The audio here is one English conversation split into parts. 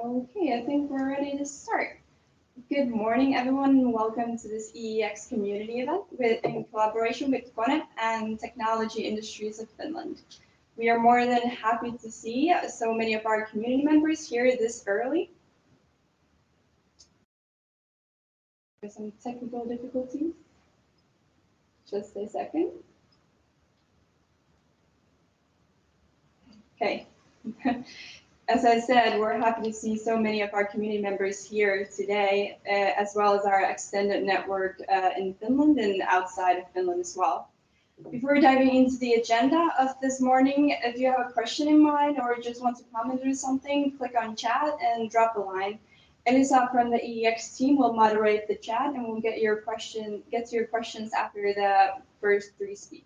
Okay, I think we're ready to start. Good morning, everyone, and welcome to this EEX community event in collaboration with KONE and Technology Industries of Finland. We are more than happy to see so many of our community members here this early. There's some technical difficulties. Just a second. Okay. As I said, we're happy to see so many of our community members here today, as well as our extended network in Finland and outside of Finland as well. Before diving into the agenda of this morning, if you have a question in mind or just want to comment on something, click on chat and drop a line. Elisa from the EEX team will moderate the chat and we'll get to your questions after the first three speakers.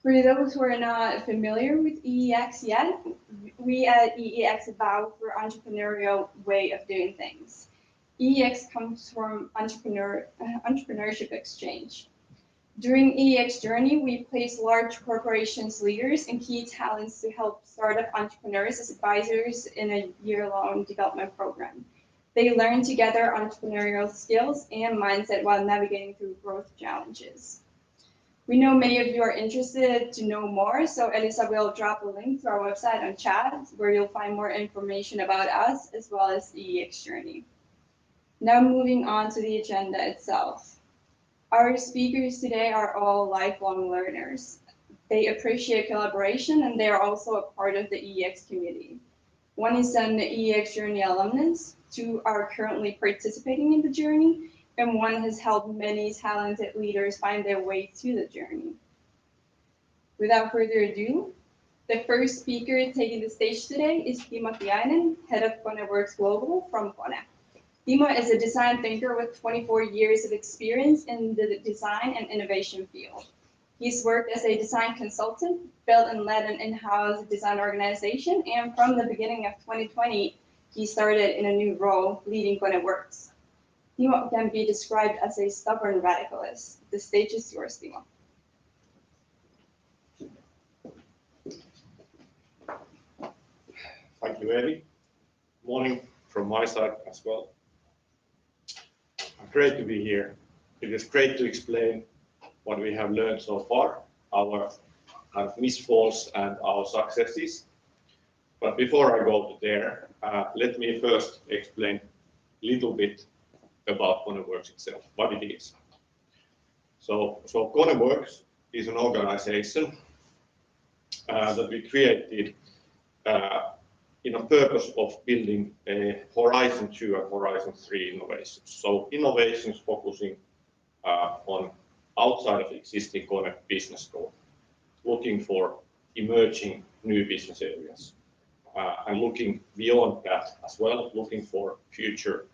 For those who are not familiar with EEX yet, we at EEX vow for entrepreneurial way of doing things. EEX comes from entrepreneurship exchange. During EEX journey, we place large corporations leaders and key talents to help startup entrepreneurs as advisors in a year-long development program. They learn together entrepreneurial skills and mindset while navigating through growth challenges. We know many of you are interested to know more, so Elisa will drop a link to our website on chat where you'll find more information about us as well as the EEX journey. Now moving on to the agenda itself. Our speakers today are all lifelong learners. They appreciate collaboration and they are also a part of the EEX community. One is an EEX journey alumnus, two are currently participating in the journey, and one has helped many talented leaders find their way to the journey. Without further ado, the first speaker taking the stage today is Timo Tiainen, head of KONE WORX Global from KONE. Timo is a design thinker with 24 years of experience in the design and innovation field. He's worked as a design consultant, built and led an in-house design organization, and from the beginning of 2020, he started in a new role leading KONE WORX. Timo can be described as a stubborn radicalist. The stage is yours, Timo. Thank you, Eevi. Morning from my side as well. Great to be here. It is great to explain what we have learned so far, our kind of misfalls and our successes. But before I go to there, let me first explain a little bit about KONE WORX itself, what it is. So KONE WORX is an organization that we created in a purpose of building a Horizon 2 and Horizon 3 innovations. So innovations focusing on outside of existing KONE business scope, looking for emerging new business areas, and looking beyond that as well, looking for future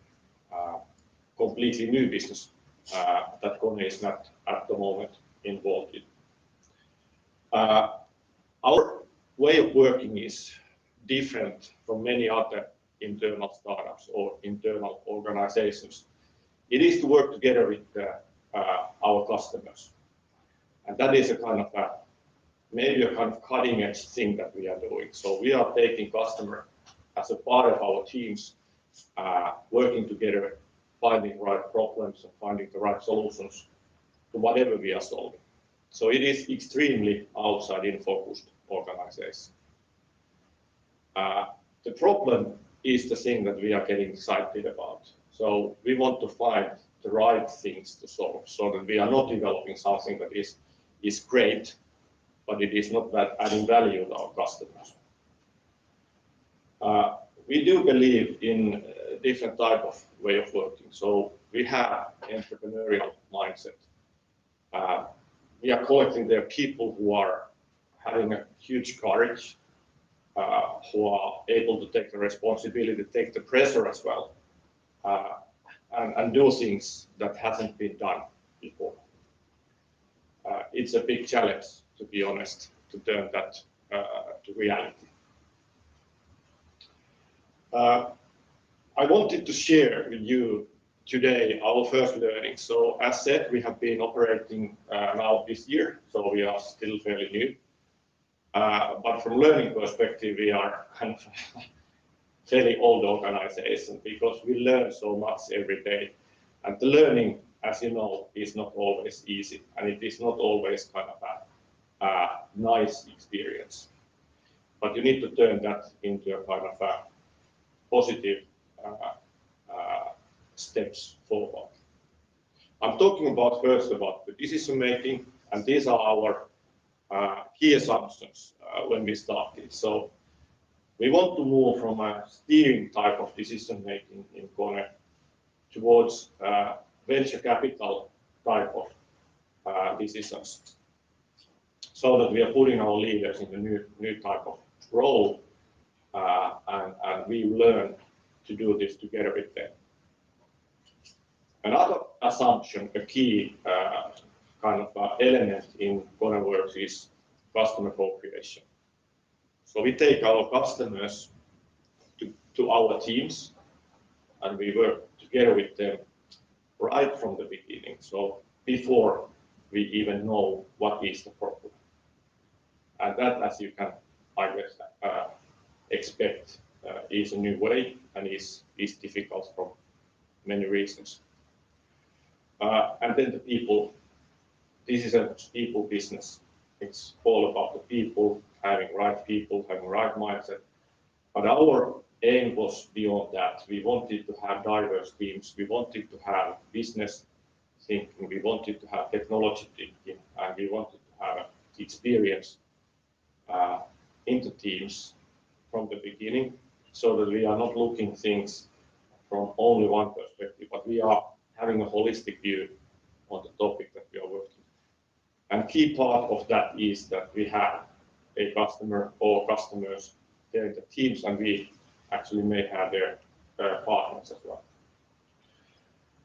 completely new business that KONE is not at the moment involved in. Our way of working is different from many other internal startups or internal organizations. It is to work together with our customers. And that is a kind of maybe a kind of cutting edge thing that we are doing. So we are taking customer as a part of our teams, working together, finding the right problems and finding the right solutions to whatever we are solving. So it is extremely outside-in focused organization. The problem is the thing that we are getting excited about. So we want to find the right things to solve so that we are not developing something that is great, but it is not adding value to our customers. We do believe in a different type of way of working. So we have entrepreneurial mindset. We are collecting there people who are having a huge courage, who are able to take the responsibility, take the pressure as well, and do things that hasn't been done before. It's a big challenge, to be honest, to turn that to reality. I wanted to share with you today our first learning. So as said, we have been operating now this year, so we are still fairly new. But from learning perspective, we are kind of fairly old organization because we learn so much every day. And the learning, as you know, is not always easy, and it is not always kind of a nice experience. But you need to turn that into a kind of a positive steps forward. I'm talking about first about the decision making, and these are our key assumptions when we started. So we want to move from a steering type of decision making in KONE towards venture capital type of decisions, so that we are putting our leaders in the new type of role, and we learn to do this together with them. Another assumption, a key kind of element in KONE WORX is customer co-creation. So we take our customers to our teams, and we work together with them right from the beginning. So before we even know what is the problem. And that, as you can, I guess, expect, is a new way and is difficult for many reasons. And then the people, this is a people business. It's all about the people, having right mindset. But our aim was beyond that. We wanted to have diverse teams. We wanted to have business thinking. We wanted to have technology thinking, and we wanted to have experience in the teams from the beginning, so that we are not looking things from only one perspective, but we are having a holistic view on the topic that we are working. And key part of that is that we have a customer or customers there in the teams, and we actually may have their partners as well.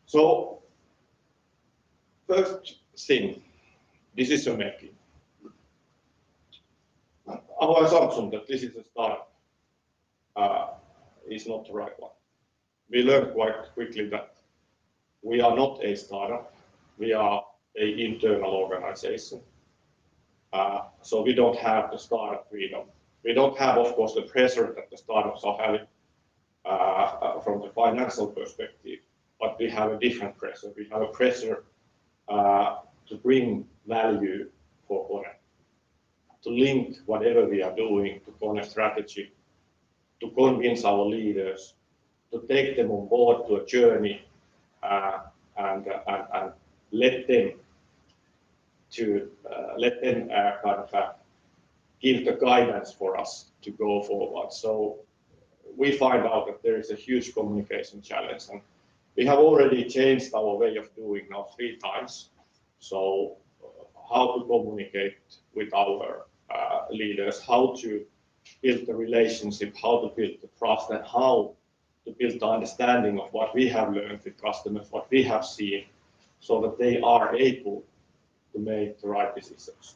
So first thing, decision making. Our assumption that this is a startup is not the right one. We learned quite quickly that we are not a startup. We are an internal organization. So we don't have the startup freedom. We don't have, of course, the pressure that the startups are having from the financial perspective, but we have a different pressure. We have a pressure to bring value for KONE, to link whatever we are doing to KONE strategy, to convince our leaders, to take them on board to a journey, and let them kind of give the guidance for us to go forward. So we find out that there is a huge communication challenge, and we have already changed our way of doing now 3 times. So how to communicate with our leaders, how to build the relationship, how to build the trust, and how to build the understanding of what we have learned with customers, what we have seen, so that they are able to make the right decisions.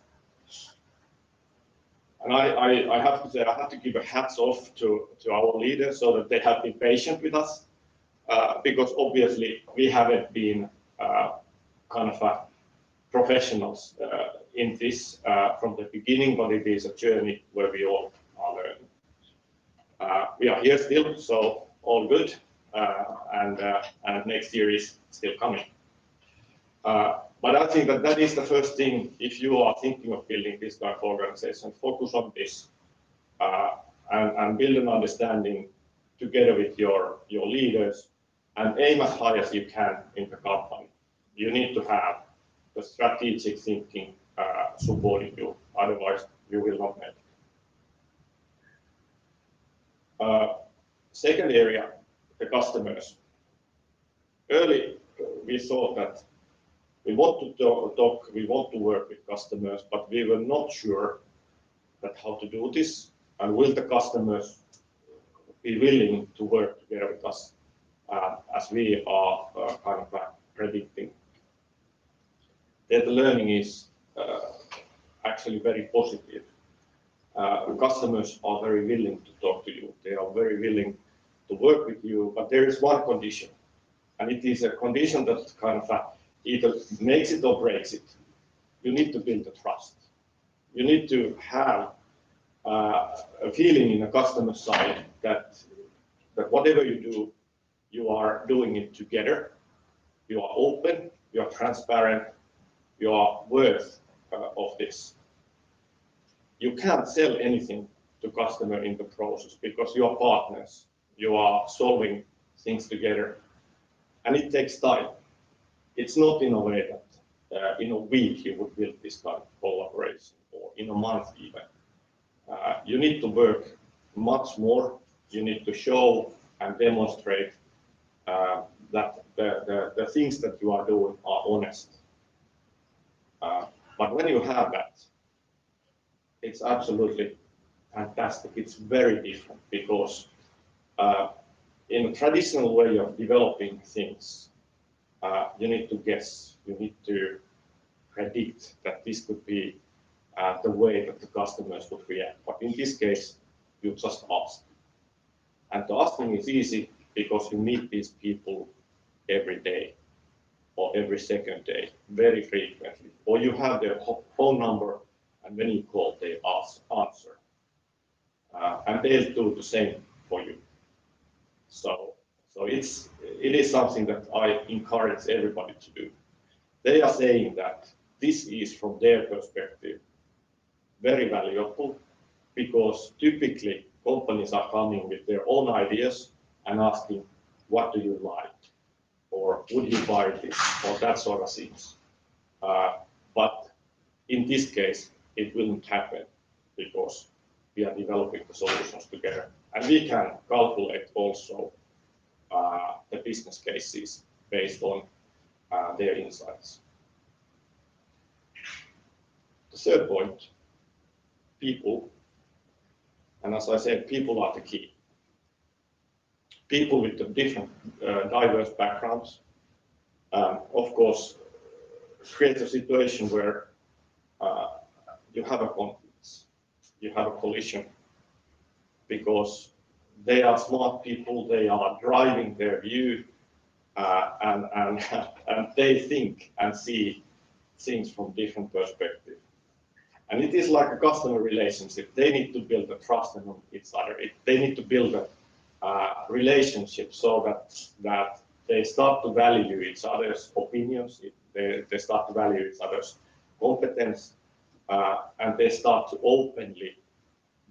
And I have to say, I have to give a hats off to our leaders, so that they have been patient with us, because obviously we haven't been kind of professionals in this from the beginning, but it is a journey where we all are learning. We are here still, so all good, and next year is still coming. But I think that is the first thing. If you are thinking of building this type of organization, focus on this, and build an understanding together with your leaders, and aim as high as you can in the company. You need to have the strategic thinking supporting you, otherwise you will not make it. Second area, the customers. Early we thought that we want to talk, we want to work with customers, but we were not sure that how to do this, and will the customers be willing to work together with us as we are kind of predicting. Then the learning is actually very positive. Customers are very willing to talk to you. They are very willing to work with you, but there is one condition, and it is a condition that kind of either makes it or breaks it. You need to build the trust. You need to have a feeling in the customer side that that whatever you do, you are doing it together. You are open, you are transparent, you are worth of this. You can't sell anything to customer in the process because you are partners. You are solving things together, and it takes time. It's not in a way that in a week you would build this kind of collaboration, or in a month even. You need to work much more. You need to show and demonstrate that the things that you are doing are honest. But when you have that, it's absolutely fantastic. It's very different because in a traditional way of developing things, you need to guess, you need to predict that this could be the way that the customers would react. But in this case, you just ask. And the asking is easy because you meet these people every day or every second day, very frequently. Or you have their phone number, and when you call, they answer. And they'll do the same for you. So it is something that I encourage everybody to do. They are saying that this is, from their perspective, very valuable, because typically companies are coming with their own ideas and asking, what do you like? Or would you buy this? Or that sort of things. But in this case, it wouldn't happen because we are developing the solutions together. And we can calculate also the business cases based on their insights. The third point, people. And as I said, people are the key. People with the different, diverse backgrounds, of course, create a situation where you have a conflict, you have a collision, because they are smart people, they are driving their view, and they think and see things from different perspectives. And it is like a customer relationship. They need to build a trust among each other. They need to build a relationship so that they start to value each other's opinions, they start to value each other's competence, and they start to openly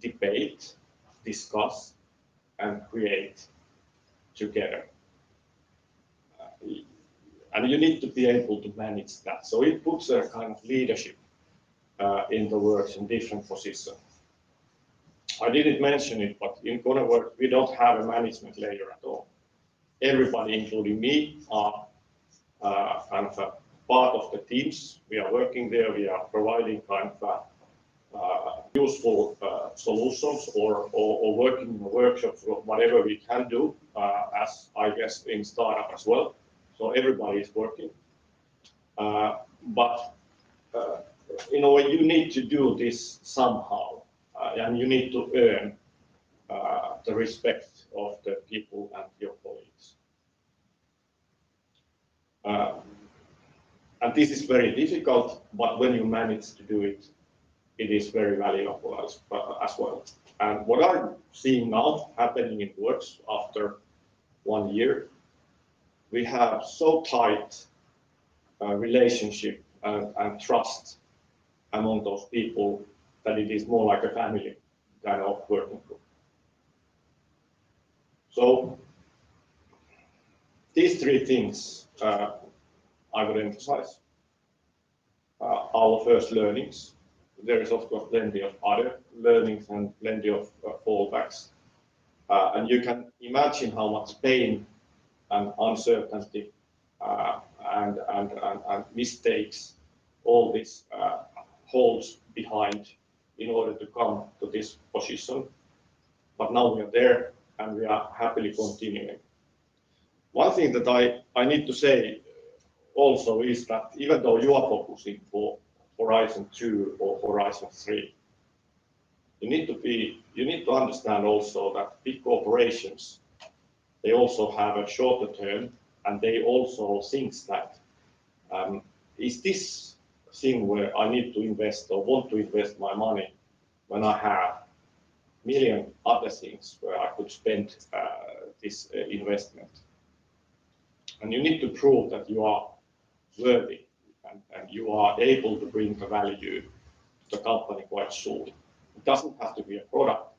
debate, discuss, and create together. And you need to be able to manage that. So it puts a kind of leadership in the works in different positions. I didn't mention it, but in KONE WORX we don't have a management layer at all. Everybody, including me, are kind of a part of the teams. We are working there. We are providing kind of useful solutions or working in the workshops, or whatever we can do, as I guess in startup as well. So everybody is working. But in a way, you need to do this somehow, and you need to earn the respect of the people and your colleagues. And this is very difficult, but when you manage to do it, it is very valuable as well. And what I'm seeing now happening in WORX after 1 year, we have so tight relationship and trust among those people that it is more like a family than a working group. So these three things I would emphasize. Our first learnings. There is of course plenty of other learnings and plenty of fallbacks. And you can imagine how much pain and uncertainty and mistakes all this holds behind in order to come to this position. But now we are there and we are happily continuing. One thing that I need to say also is that even though you are focusing for Horizon 2 or Horizon 3, you need to understand also that big corporations, they also have a shorter term, and they also think that is this thing where I need to invest or want to invest my money when I have million other things where I could spend this investment. And you need to prove that you are worthy and you are able to bring the value to the company quite soon. It doesn't have to be a product,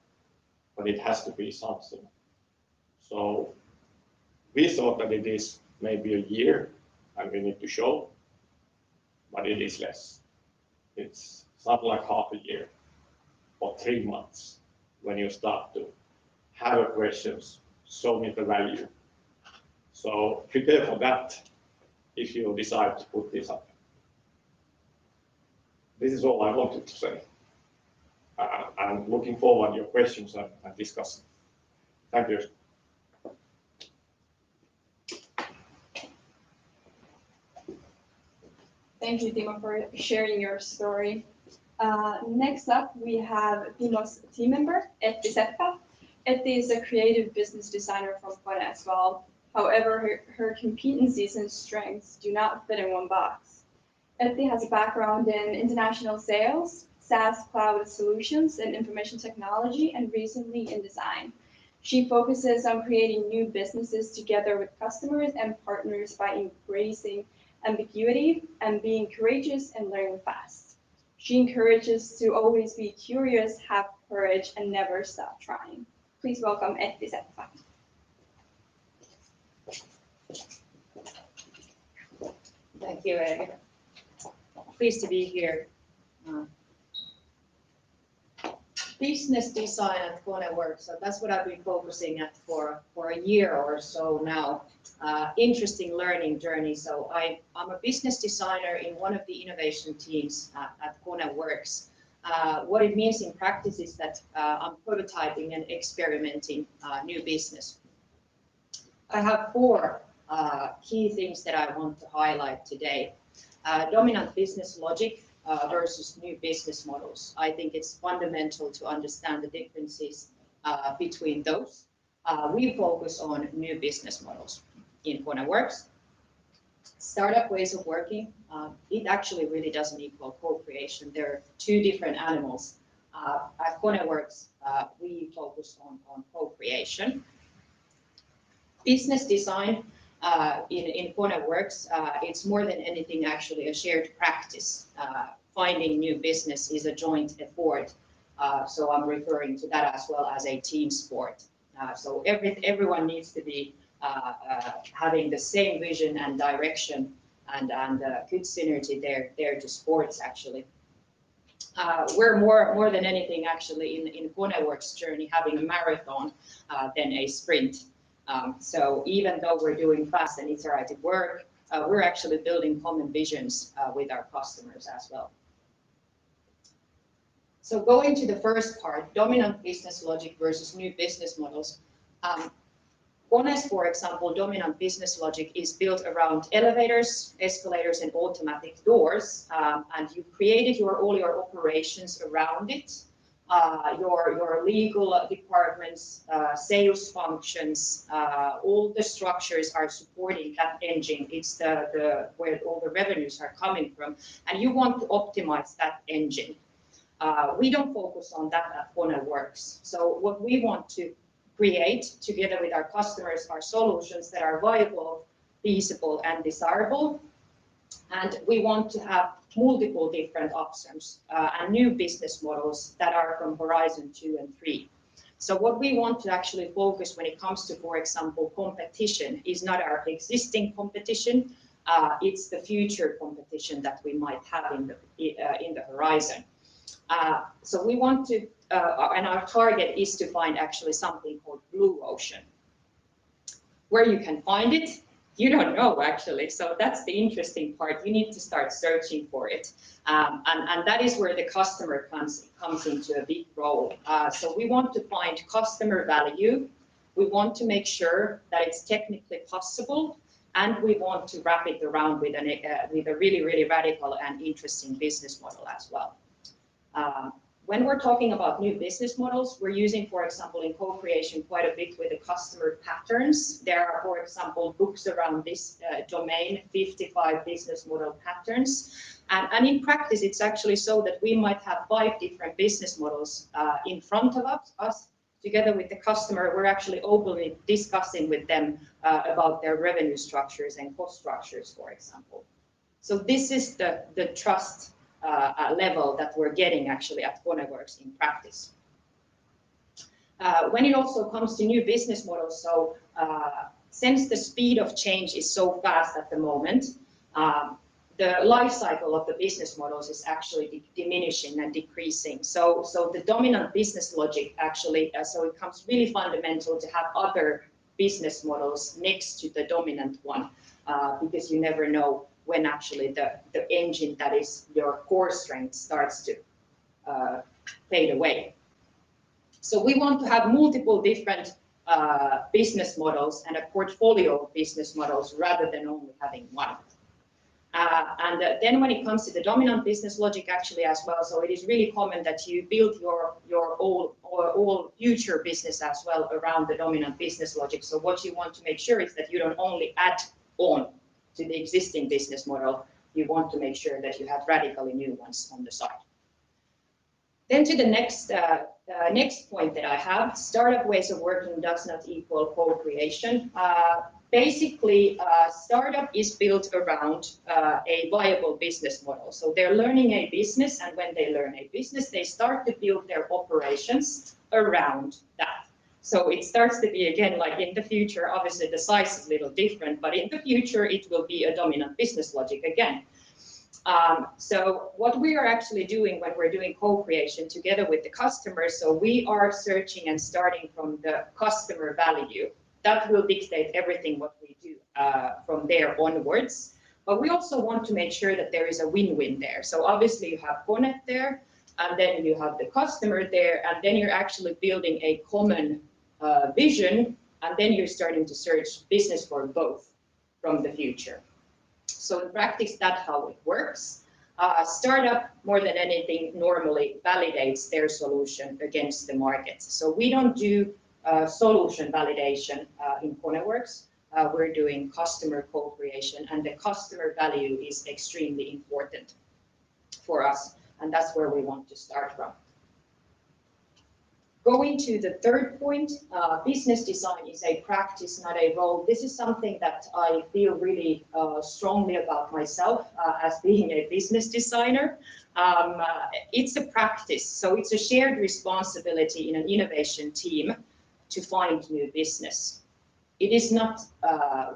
but it has to be something. So we thought that it is maybe a year and we need to show, but it is less. It's something like half a year or 3 months when you start to have questions, show me the value. So prepare for that if you decide to put this up. This is all I wanted to say. I'm looking forward to your questions and discussing. Thank you. Thank you, Timo, for sharing your story. Next up, we have Timo's team member, Etti Seppä. Etti is a creative business designer from KONE as well. However, her competencies and strengths do not fit in one box. Etti has a background in international sales, SaaS cloud solutions, and information technology, and recently in design. She focuses on creating new businesses together with customers and partners by embracing ambiguity and being courageous and learning fast. She encourages to always be curious, have courage, and never stop trying. Please welcome Etti Seppä. Thank you, Eevi. Pleased to be here. Business design at KONE WORX, so that's what I've been focusing at for a year or so now. Interesting learning journey. So I'm a business designer in one of the innovation teams at KONE WORX. What it means in practice is that I'm prototyping and experimenting new business. I have 4 key things that I want to highlight today. Dominant business logic versus new business models. I think it's fundamental to understand the differences between those. We focus on new business models in KONE WORX. Startup ways of working, it actually really doesn't equal co-creation. They're 2 different animals. At KONE WORX, we focus on co-creation. Business design in KONE WORX, it's more than anything actually a shared practice. Finding new business is a joint effort. So I'm referring to that as well as a team sport. So everyone needs to be having the same vision and direction and good synergy there to sports actually. We're more than anything actually in KONE WORX journey having a marathon than a sprint. So even though we're doing fast and iterative work, we're actually building common visions with our customers as well. So going to the first part, dominant business logic versus new business models. KONE's, for example, dominant business logic is built around elevators, escalators, and automatic doors, and you created all your operations around it. Your legal departments, sales functions, all the structures are supporting that engine. It's where all the revenues are coming from, and you want to optimize that engine. We don't focus on that at KONE WORX. So what we want to create together with our customers are solutions that are viable, feasible, and desirable. And we want to have multiple different options and new business models that are from horizon 2 and 3. So what we want to actually focus when it comes to, for example, competition is not our existing competition, it's the future competition that we might have in the horizon. So we want to, and our target is to find actually something called blue ocean. Where you can find it, you don't know actually. So that's the interesting part. You need to start searching for it. And that is where the customer comes into a big role. So we want to find customer value. We want to make sure that it's technically possible. And we want to wrap it around with a really, really radical and interesting business model as well. When we're talking about new business models, we're using, for example, in co-creation quite a bit with the customer patterns. There are, for example, books around this domain, 55 business model patterns. And in practice, it's actually so that we might have 5 different business models in front of us together with the customer, we're actually openly discussing with them about their revenue structures and cost structures, for example. So this is the trust level that we're getting actually at KONE WORX in practice. When it also comes to new business models, so since the speed of change is so fast at the moment, the life cycle of the business models is actually diminishing and decreasing. So the dominant business logic actually, so it becomes really fundamental to have other business models next to the dominant one, because you never know when actually the engine that is your core strength starts to fade away. So we want to have multiple different business models and a portfolio of business models rather than only having one. And then when it comes to the dominant business logic actually as well, so it is really common that you build your all future business as well around the dominant business logic. So what you want to make sure is that you don't only add on to the existing business model, you want to make sure that you have radically new ones on the side. Then to the next point that I have, startup ways of working does not equal co-creation. Basically, startup is built around a viable business model. So they're learning a business, and when they learn a business, they start to build their operations around that. So it starts to be, again, like in the future, obviously the size is a little different, but in the future, it will be a dominant business logic again. So what we are actually doing when we're doing co-creation together with the customers, so we are searching and starting from the customer value. That will dictate everything what we do from there onwards. But we also want to make sure that there is a win-win there. So obviously you have KONE there, and then you have the customer there, and then you're actually building a common vision, and then you're starting to search business for both from the future. So in practice, that's how it works. Startup, more than anything, normally validates their solution against the market. So we don't do solution validation in KONE WORX. We're doing customer co-creation, and the customer value is extremely important for us, and that's where we want to start from. Going to the third point, business design is a practice, not a role. This is something that I feel really strongly about myself as being a business designer. It's a practice, so it's a shared responsibility in an innovation team to find new business. It is not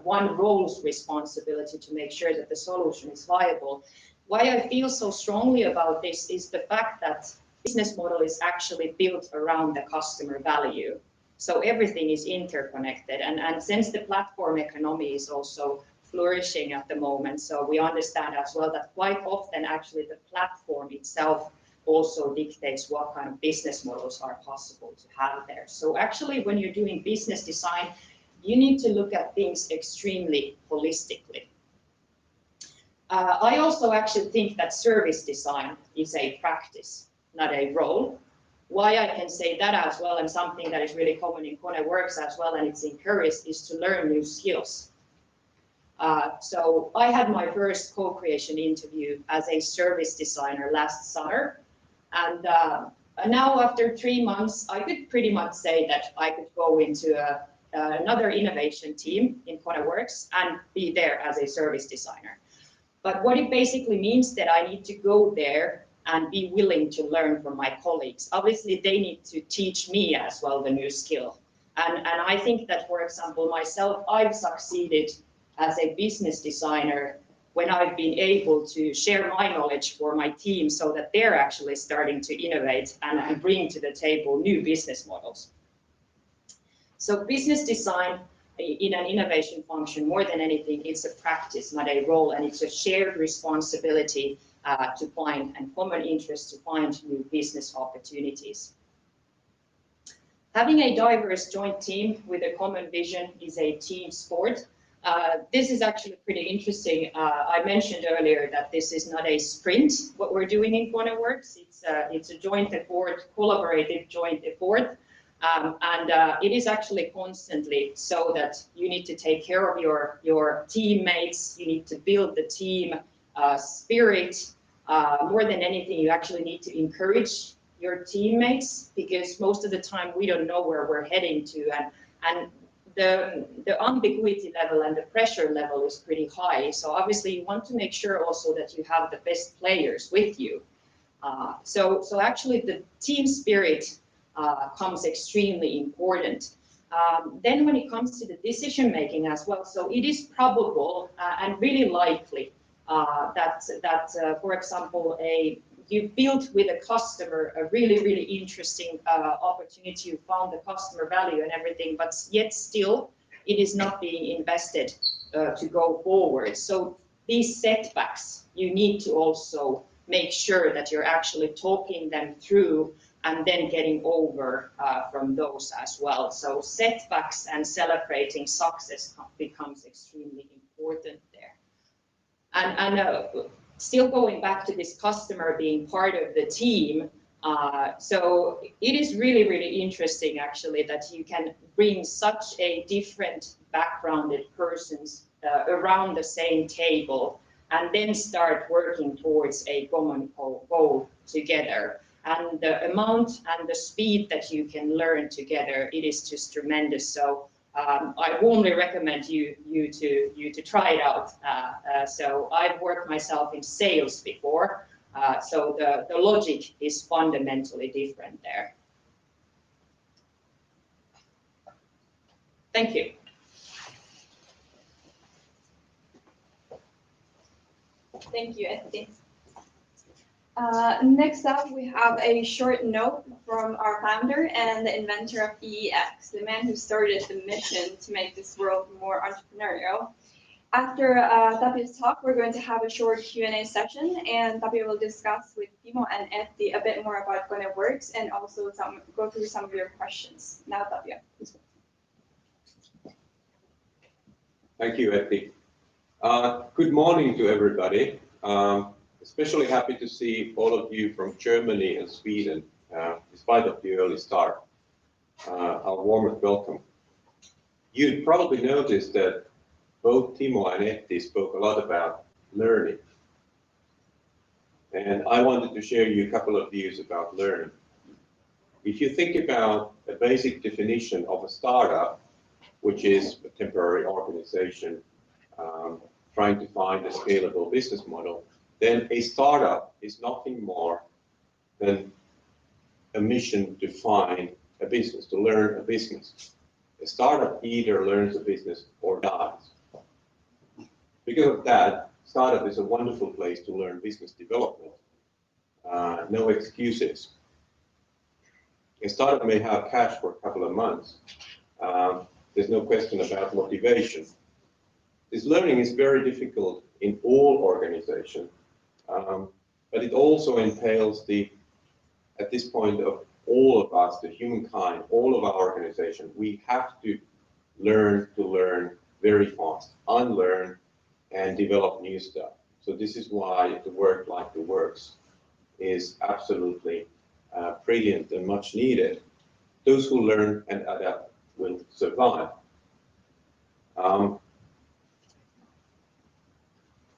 one role's responsibility to make sure that the solution is viable. Why I feel so strongly about this is the fact that business model is actually built around the customer value. So everything is interconnected. And since the platform economy is also flourishing at the moment, so we understand as well that quite often actually the platform itself also dictates what kind of business models are possible to have there. So actually when you're doing business design, you need to look at things extremely holistically. I also actually think that service design is a practice, not a role. Why I can say that as well, and something that is really common in KONE WORX as well, and it's encouraged, is to learn new skills. So I had my first co-creation interview as a service designer last summer, and now after 3 months, I could pretty much say that I could go into another innovation team in KONE WORX and be there as a service designer. But what it basically means that I need to go there and be willing to learn from my colleagues. Obviously, they need to teach me as well the new skill. And I think that, for example, myself, I've succeeded as a business designer when I've been able to share my knowledge for my team so that they're actually starting to innovate and bring to the table new business models. So business design in an innovation function, more than anything, it's a practice, not a role, and it's a shared responsibility to find and common interest to find new business opportunities. Having a diverse joint team with a common vision is a team sport. This is actually pretty interesting. I mentioned earlier that this is not a sprint, what we're doing in KONE WORX. It's a joint effort, collaborative joint effort. And it is actually constantly so that you need to take care of your teammates, you need to build the team spirit. More than anything, you actually need to encourage your teammates, because most of the time we don't know where we're heading to, and the ambiguity level and the pressure level is pretty high. So obviously you want to make sure also that you have the best players with you. So actually the team spirit comes extremely important. Then when it comes to the decision making as well, so it is probable and really likely that for example, you built with a customer a really interesting opportunity, you found the customer value and everything, but yet still it is not being invested to go forward. So these setbacks, you need to also make sure that you're actually talking them through and then getting over from those as well. So setbacks and celebrating success becomes extremely important there. And still going back to this customer being part of the team, so it is really interesting actually that you can bring such a different backgrounded persons around the same table and then start working towards a common goal together. And the amount and the speed that you can learn together, it is just tremendous. So I warmly recommend you to try it out. So I've worked myself in sales before, so the logic is fundamentally different there. Thank you. Thank you, Etti. Next up, we have a short note from our founder and the inventor of EEX, the man who started the mission to make this world more entrepreneurial. After Tapio's talk, we're going to have a short Q&A session, and Tapio will discuss with Timo and Etti a bit more about KONE WORX and also go through some of your questions. Now, Tapio. Thank you, Etti. Good morning to everybody. Especially happy to see all of you from Germany and Sweden, despite of the early start. A warm welcome. You probably noticed that both Timo and Etti spoke a lot about learning. And I wanted to share you a couple of views about learning. If you think about a basic definition of a startup, which is a temporary organization trying to find a scalable business model, then a startup is nothing more than a mission to find a business, to learn a business. A startup either learns a business or dies. Because of that, startup is a wonderful place to learn business development. No excuses. A startup may have cash for a couple of months. There's no question about motivation. This learning is very difficult in all organizations. But it also entails at this point of all of us, the humankind, all of our organization, we have to learn very fast, unlearn and develop new stuff. So this is why the work like the WORX is absolutely brilliant and much needed. Those who learn and adapt will survive.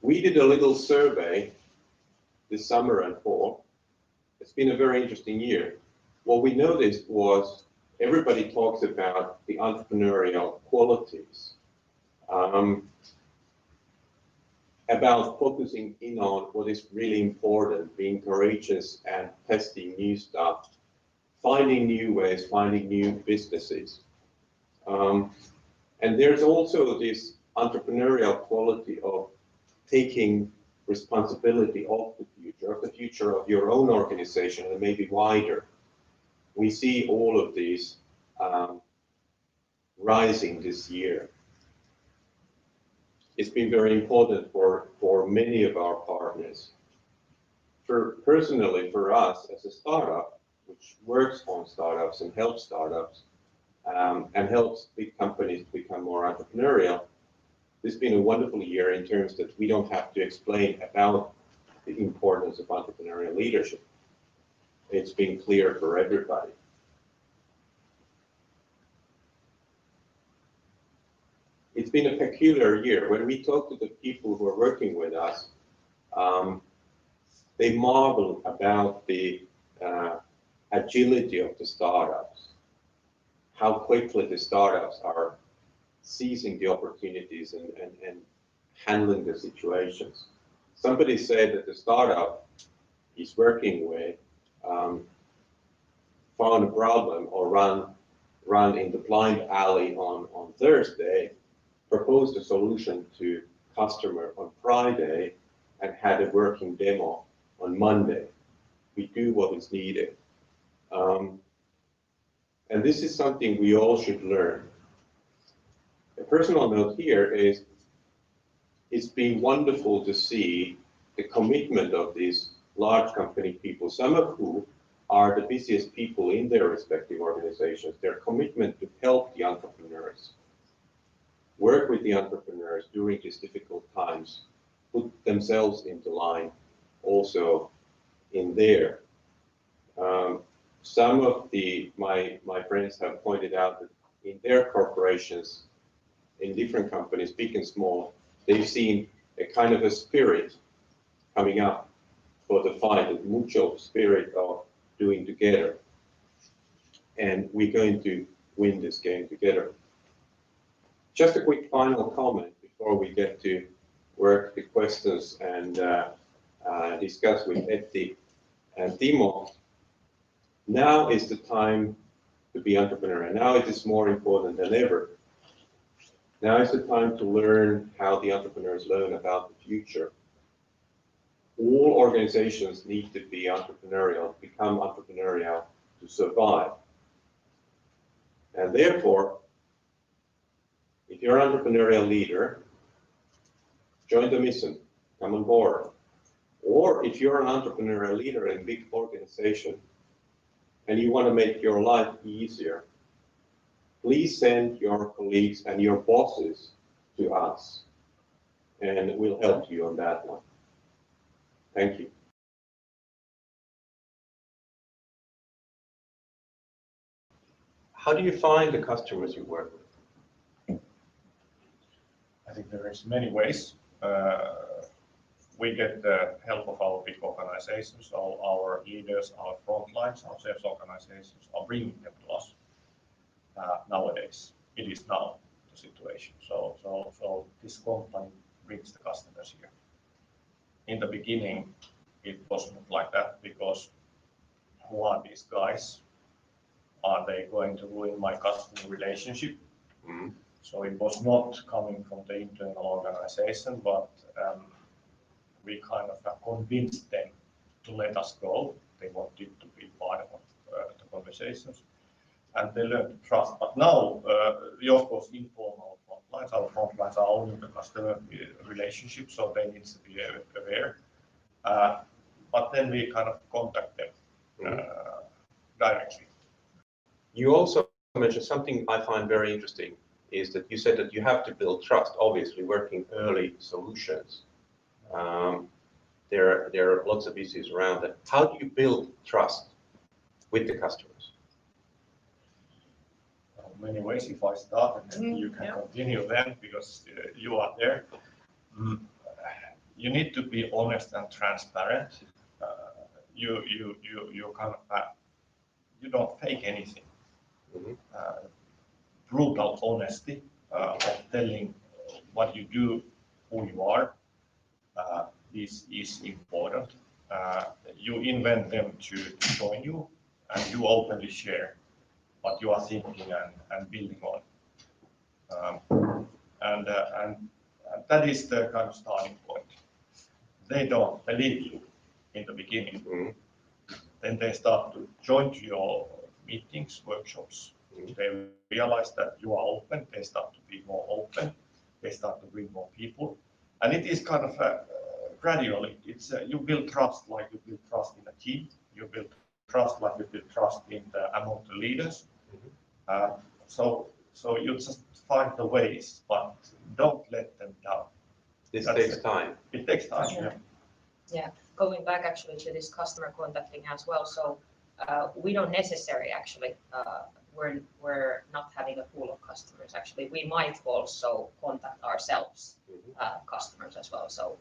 We did a little survey this summer and fall. It's been a very interesting year. What we noticed was everybody talks about the entrepreneurial qualities, about focusing in on what is really important, being courageous and testing new stuff, finding new ways, finding new businesses. And there's also this entrepreneurial quality of taking responsibility of the future of your own organization and maybe wider. We see all of these rising this year. It's been very important for many of our partners. Personally, for us as a startup, which works on startups and helps startups and helps big companies become more entrepreneurial, this has been a wonderful year in terms that we don't have to explain about the importance of entrepreneurial leadership. It's been clear for everybody. It's been a peculiar year. When we talk to the people who are working with us, they marvel about the agility of the startups, how quickly the startups are seizing the opportunities and handling the situations. Somebody said that the startup he's working with found a problem or run in the blind alley on Thursday, proposed a solution to customer on Friday, and had a working demo on Monday. We do what is needed. And this is something we all should learn. A personal note here is it's been wonderful to see the commitment of these large company people, some of whom are the busiest people in their respective organizations, their commitment to help the entrepreneurs, work with the entrepreneurs during these difficult times, put themselves into line also in there. Some of my friends have pointed out that in their corporations, in different companies, big and small, they've seen a kind of a spirit coming up for the fight, a mutual spirit of doing together. And we're going to win this game together. Just a quick final comment before we get to work the questions and discuss with Etti and Timo. Now is the time to be entrepreneurial. Now it is more important than ever. Now is the time to learn how the entrepreneurs learn about the future. All organizations need to be entrepreneurial, become entrepreneurial to survive. And therefore, if you're an entrepreneurial leader, join the mission, come on board. Or if you're an entrepreneurial leader in a big organization and you want to make your life easier, please send your colleagues and your bosses to us, and we'll help you on that one. Thank you. How do you find the customers you work with? I think there is many ways. We get the help of our big organizations, our leaders, our front lines, our sales organizations are bringing them to us. Nowadays, it is now the situation. So this company brings the customers here. In the beginning, it was not like that because who are these guys? Are they going to ruin my customer relationship? Mm-hmm. So it was not coming from the internal organization, but we kind of convinced them to let us go. They wanted to be part of the conversations, and they learned to trust. But now, we of course informal frontlines. Our frontlines are owning the customer relationship, so they need to be aware. But then we kind of contact them directly. You also mentioned something I find very interesting, is that you said that you have to build trust, obviously working early solutions. There are lots of issues around that. How do you build trust with the customers? Many ways. If I start, and then you can continue then, because you are there. You need to be honest and transparent. You kind of you don't fake anything. Mm-hmm. Brutal honesty of telling what you do, who you are, is important. You invent them to join you, and you openly share what you are thinking and building on. And that is the kind of starting point. They don't believe you in the beginning. Mm-hmm. Then they start to join to your meetings, workshops. Mm-hmm. They realize that you are open. They start to be more open. They start to bring more people. And it is kind of gradually. It's you build trust like you build trust in a team. You build trust like you build trust among the leaders. Mm-hmm. So you just find the ways, but don't let them down. This takes time. It takes time. Yeah. Yeah. Going back actually to this customer contacting as well. So we don't necessarily actually. We're not having a pool of customers. Actually, we might also contact ourselves customers as well. So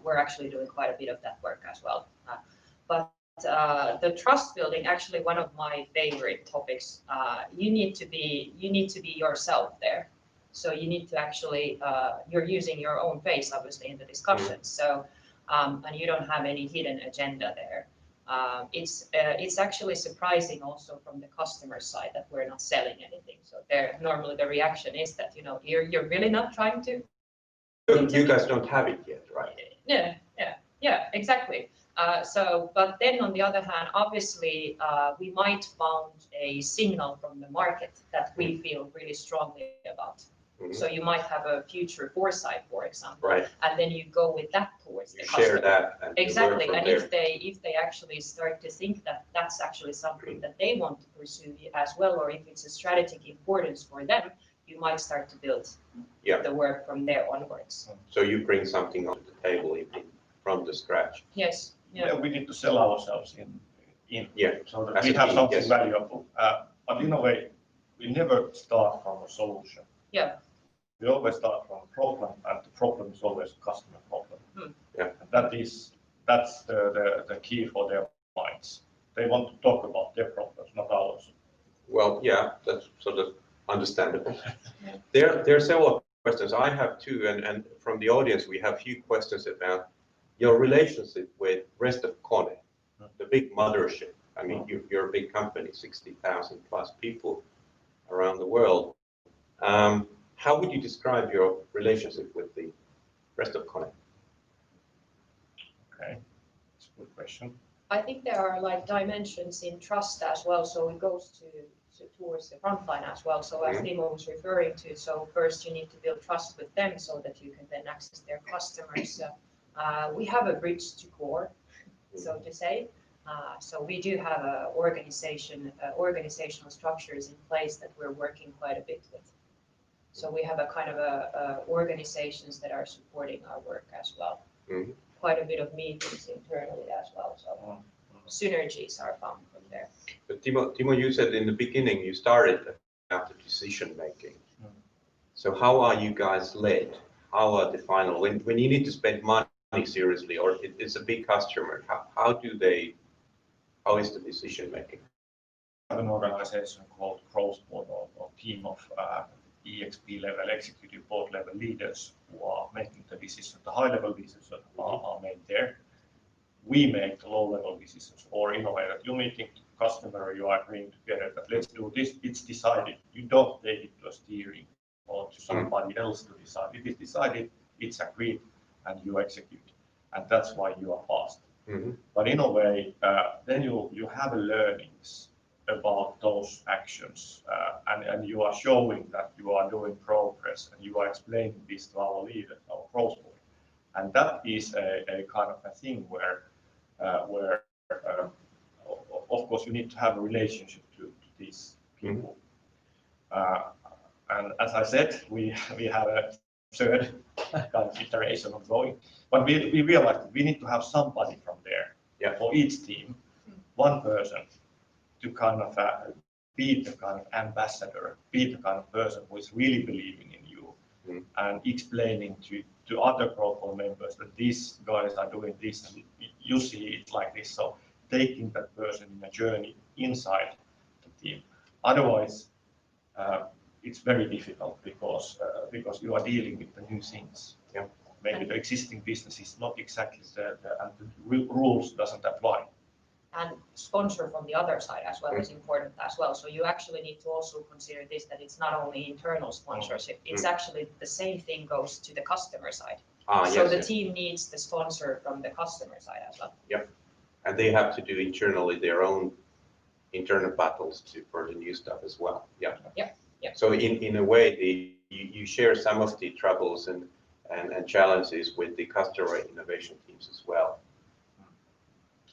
we're actually doing quite a bit of that work as well. But the trust building, actually one of my favorite topics. You need to be yourself there. So you need to actually you're using your own face, obviously, in the discussions. So and you don't have any hidden agenda there. It's actually surprising also from the customer side that we're not selling anything. So there normally the reaction is that you're really not trying to. You guys don't have it yet, right? Yeah, exactly. But then on the other hand, obviously, we might found a signal from the market that we feel really strongly about. So you might have a future foresight, for example, right. And then you go with that towards the customer. Share that. And exactly, and there. if they actually start to think that that's actually something that they want to pursue as well, or if it's a strategic importance for them, you might start to build the work from there onwards. So you bring something onto the table from the scratch. Yes. Yeah, we need to sell ourselves in so that As we have team, something valuable. But in a way, we never start from a solution. Yeah. We always start from a problem, and the problem is always a customer problem. Yeah. And that's the key for their minds. They want to talk about their problems, not ours. Well, yeah, that's sort of understandable. There are several questions. I have two, and from the audience we have a few questions about your relationship with rest of KONE, the big mothership. I mean, you're a big company, 60,000 plus people around the world. How would you describe your relationship with the rest of KONE? Okay, that's a good question. I think there are like dimensions in trust as well, so it goes towards the front line as well. So as Timo was referring to, so first you need to build trust with them so that you can then access their customers. We have a bridge to core, so to say. So we do have organizational structures in place that we're working quite a bit with. So we have a kind of organizations that are supporting our work as well. Quite a bit of meetings internally as well. So synergies are found from there. But Timo, you said in the beginning you started after decision making. So how are you guys led? How are the final when you need to spend money seriously, or it's a big customer? How is the decision making? I have an organization called Growth Board, or team of EXP level, executive board level leaders who are making the decisions. The high level decisions are made there. We make the low level decisions, or innovate. You meeting customer, you are agreeing together that let's do this. It's decided. You don't take it to a steering or to somebody else to decide. It is decided, it's agreed, and you execute. And that's why you are fast. But in a way, then you have learnings about those actions, and you are showing that you are doing progress, and you are explaining this to our leaders, our growth board. And that is a kind of a thing where of course you need to have a relationship to these people. And as I said, we have a third kind of iteration ongoing, but we realized we need to have somebody from there for each team, one person to kind of be the kind of ambassador, be the kind of person who is really believing in you and explaining to other growth members that these guys are doing this and you see it like this. So taking that person in a journey inside the team. Otherwise, it's very difficult because you are dealing with the new things. Maybe the existing business is not exactly and the rules doesn't apply. And sponsor from the other side as well is important as well. So you actually need to also consider this, that it's not only internal sponsorship, it's actually the same thing goes to the customer side. So the team needs the sponsor from the customer side as well. Yep. And they have to do internally their own internal battles for the new stuff as well. Yeah. So in a way, you share some of the troubles and challenges with the customer innovation teams as well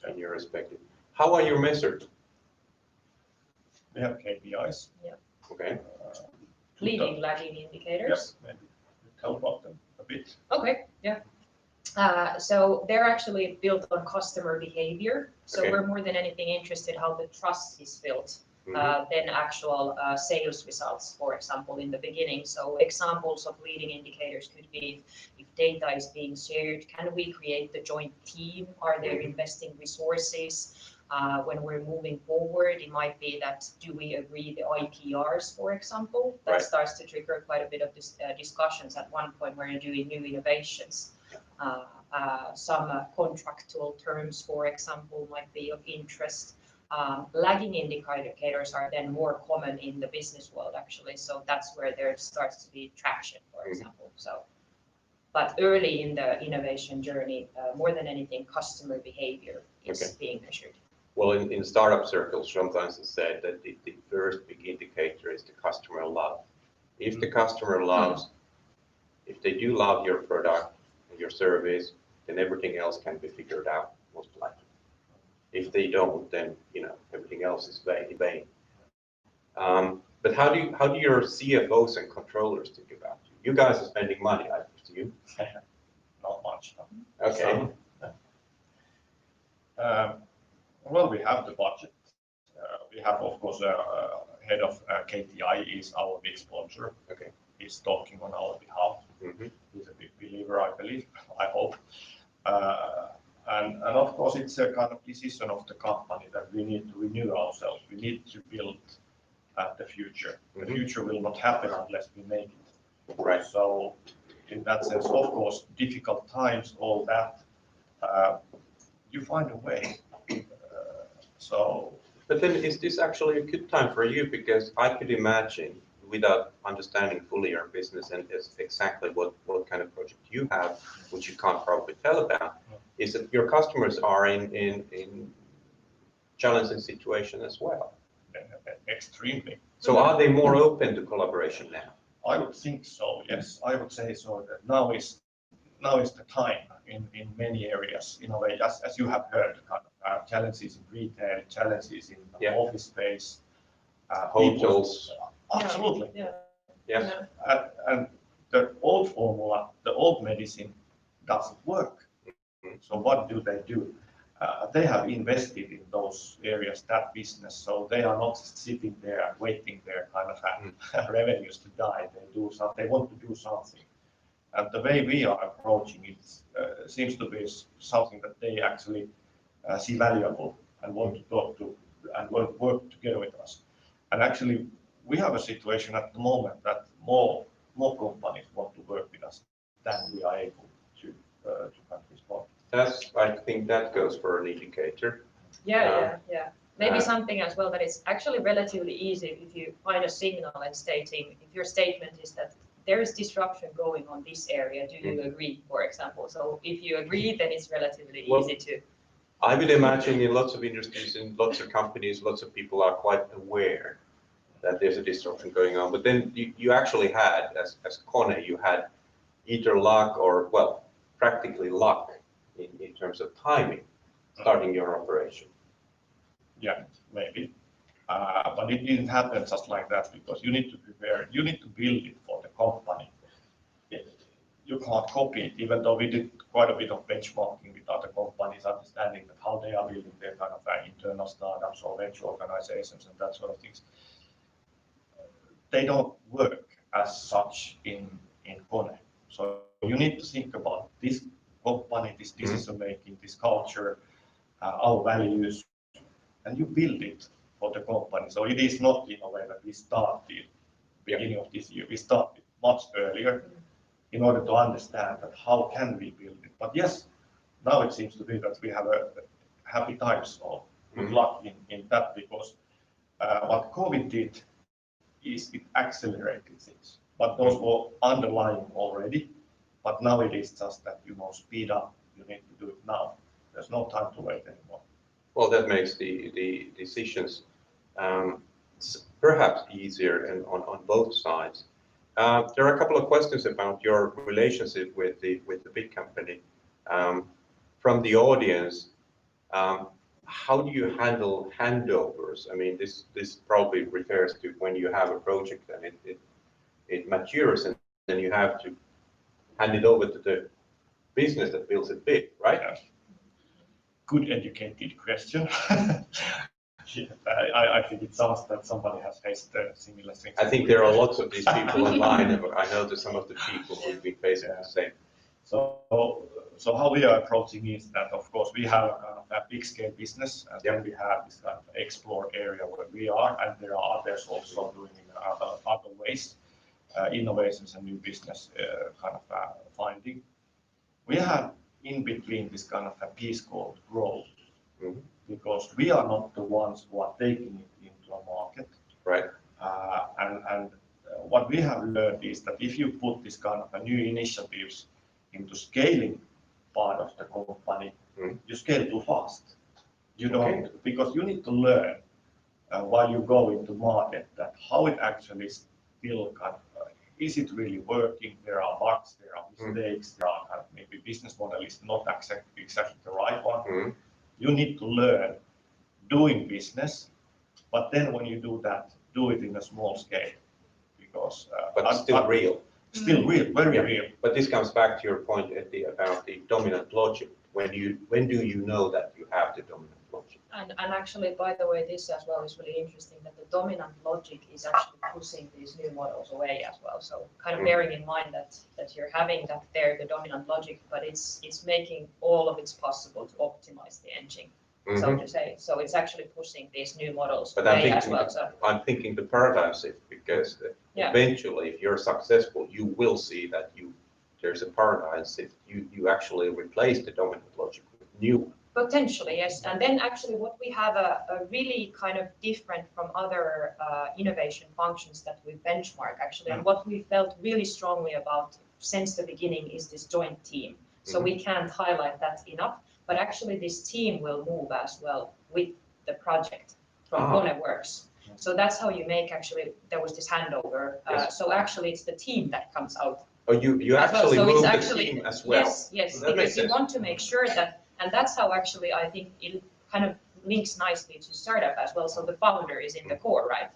in your respective. How are you measured? We have KPIs. Okay. Leading, lagging indicators. Maybe tell about them a bit. Okay, so they're actually built on customer behavior. So we're more than anything interested how the trust is built than actual sales results, for example, in the beginning. So examples of leading indicators could be if data is being shared, can we create the joint team? Are there investing resources? When we're moving forward, it might be that do we agree the IPRs, for example? That starts to trigger quite a bit of discussions at one point where you're doing new innovations. Some contractual terms, for example, might be of interest. Lagging indicators are then more common in the business world, actually. So that's where there starts to be traction, for example. So, but early in the innovation journey, more than anything, customer behavior is being measured. Well, in startup circles, sometimes it's said that the first big indicator is the customer love. If the customer loves, if they do love your product and your service, then everything else can be figured out, most likely. If they don't, then everything else is vain. But how do your CFOs and controllers think about you? You guys are spending money, I presume. Not much. Okay. Well, we have the budget. We have, of course, head of KTI is our big sponsor. Okay. He's talking on our behalf. He's a big believer, I believe, I hope. And of course, it's a kind of decision of the company that we need to renew ourselves. We need to build the future. The future will not happen unless we make it. Right. So in that sense, of course, difficult times, all that, you find a way. But then is this actually a good time for you? Because I could imagine, without understanding fully your business and exactly what kind of project you have, which you can't probably tell about, is that your customers are in challenging situation as well. Extremely. So are they more open to collaboration now? I would think so, yes. I would say so that now is the time in many areas, in a way, as you have heard, kind of challenges in retail, challenges in office space, hotels. Absolutely. Yes. And the old formula, the old medicine doesn't work. So what do? They have invested in those areas, that business, so they are not sitting there and waiting their kind of revenues to die. They want to do something. And the way we are approaching it seems to be something that they actually see valuable and want to talk to and want to work together with us. And actually, we have a situation at the moment that more companies want to work with us than we are able to respond. I think that goes for an indicator. Yeah. Maybe something as well that is actually relatively easy if you find a signal and stating, if your statement is that there is disruption going on this area, do you agree, for example? So if you agree, then it's relatively easy to. I would imagine in lots of industries, in lots of companies, lots of people are quite aware that there's a disruption going on. But then you actually had, as KONE, you had either luck or, well, practically luck in terms of timing, starting your operation. Yeah, maybe. But it didn't happen just like that, because you need to prepare, you need to build it for the company. You can't copy it, even though we did quite a bit of benchmarking with other companies, understanding that how they are building their kind of internal startups or venture organizations and that sort of things. They don't work as such in KONE. So you need to think about this company, this decision making, this culture, our values, and you build it for the company. So it is not in a way that we started beginning of this year. We started much earlier in order to understand that how can we build it. But yes, now it seems to be that we have a happy times or good luck in that, because what COVID did is it accelerated things. But those were underlying already. But now it is just that speed up. You need to do it now. There's no time to wait anymore. Well, that makes the decisions perhaps easier and on both sides. There are a couple of questions about your relationship with the big company. From the audience, how do you handle handovers? I mean, this probably refers to when you have a project and it matures, and then you have to hand it over to the business that builds it big, right? Good educated question. I think it sounds that somebody has faced similar things. I think there are lots of these people online. I know that some of the people who've been facing the same. So how we are approaching is that, of course, we have a kind of a big scale business, and then we have this kind of explore area where we are, and there are others also doing in other ways, innovations and new business kind of finding. We have in between this kind of a piece called growth, because we are not the ones who are taking it into a market. Right. And what we have learned is that if you put this kind of a new initiatives into scaling part of the company, you scale too fast. You don't, because you need to learn while you go into market that how it actually still kind of, is it really working? There are bugs, there are mistakes, there are kind of maybe business model is not exactly the right one. You need to learn doing business, but then when you do that, do it in a small scale, because but still real. Still real, very real. But this comes back to your point, Etti, about the dominant logic. When do you know that you have the dominant logic? And actually, by the way, this as well is really interesting that the dominant logic is actually pushing these new models away as well. So kind of bearing in mind that you're having that there, the dominant logic, but it's making all of it possible to optimize the engine, so to say. So it's actually pushing these new models away as well. So I'm thinking the paradigm shift, because eventually, if you're successful, you will see that there's a paradigm shift. You actually replace the dominant logic with new. Potentially, yes. And then actually what we have a really kind of different from other innovation functions that we benchmark actually, and what we felt really strongly about since the beginning is this joint team. So we can't highlight that enough, but actually this team will move as well with the project from KONE WORX. So that's how you make actually, there was this handover. So actually it's the team that comes out. Oh, you actually so move it's the team as well. Yes, because you want to make sure that, and that's how actually I think it kind of links nicely to startup as well. So the founder is in the core, right?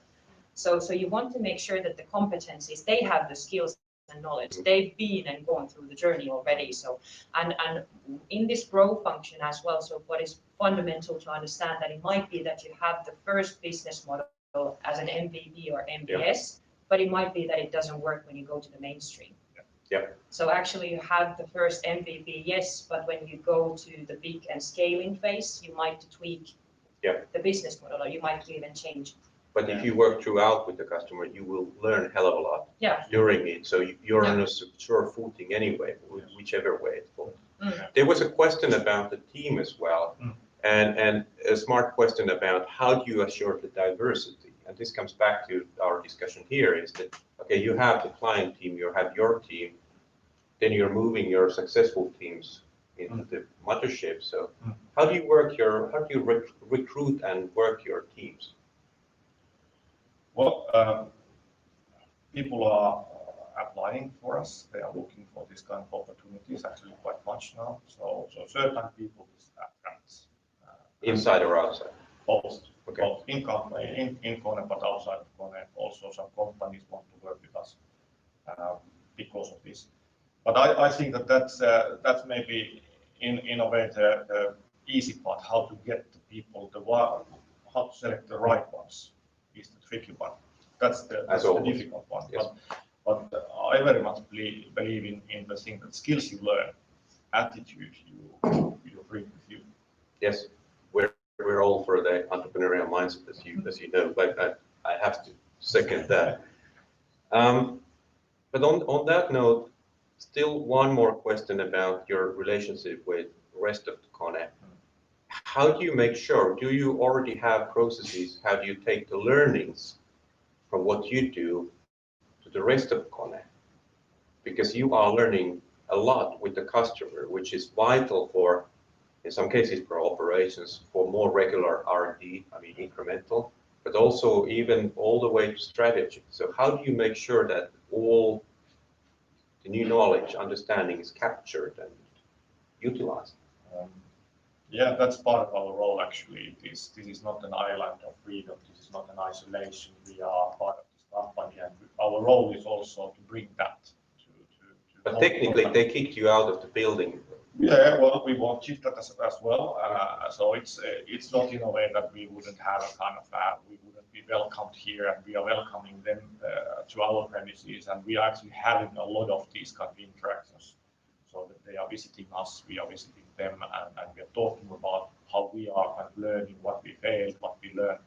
So you want to make sure that the competencies, they have the skills and knowledge. They've been and gone through the journey already. So and in this grow function as well. So what is fundamental to understand that it might be that you have the first business model as an MVP or MBS, but it might be that it doesn't work when you go to the mainstream. So actually you have the first MVP, yes, but when you go to the big and scaling phase, you might tweak the business model, or you might even change it. But if you work throughout with the customer, you will learn a hell of a lot during it. So you're on a sure footing anyway, whichever way it goes. There was a question about the team as well, and a smart question about how do you assure the diversity. And this comes back to our discussion here, is that, okay, you have the client team, you have your team, then you're moving your successful teams into the mothership. So how do you recruit and work your teams? Well, people are applying for us. They are looking for this kind of opportunities actually quite much now. So certain people is attracts. Inside or outside? Both. Okay. Both in KONE, but outside of KONE. Also some companies want to work with us because of this. But I think that's maybe in a way the easy part, how to get the people, how to select the right ones is the tricky one. That's the difficult one. Yes. But I very much believe in the thing that skills you learn, attitude you bring with you. Yes, we're all for the entrepreneurial mindset, as you know, but I have to second that. But on that note, still one more question about your relationship with the rest of the KONE. How do you make sure, do you already have processes, how do you take the learnings from what you do to the rest of KONE? Because you are learning a lot with the customer, which is vital for, in some cases, for operations, for more regular R&D, I mean incremental, but also even all the way to strategy. So how do you make sure that all the new knowledge, understanding is captured and utilized? Yeah, that's part of our role actually. This is not an island of freedom. This is not an isolation. We are part of this company, and our role is also to bring that to But technically, they kicked you out of the building Yeah, well, we want to shift that as well. So it's not in a way that we wouldn't have a kind of we wouldn't be welcomed here, and we are welcoming them to our premises, and we are actually having a lot of these kind of interactions. So that they are visiting us, we are visiting them, and we are talking about how we are kind of learning, what we failed, what we learned,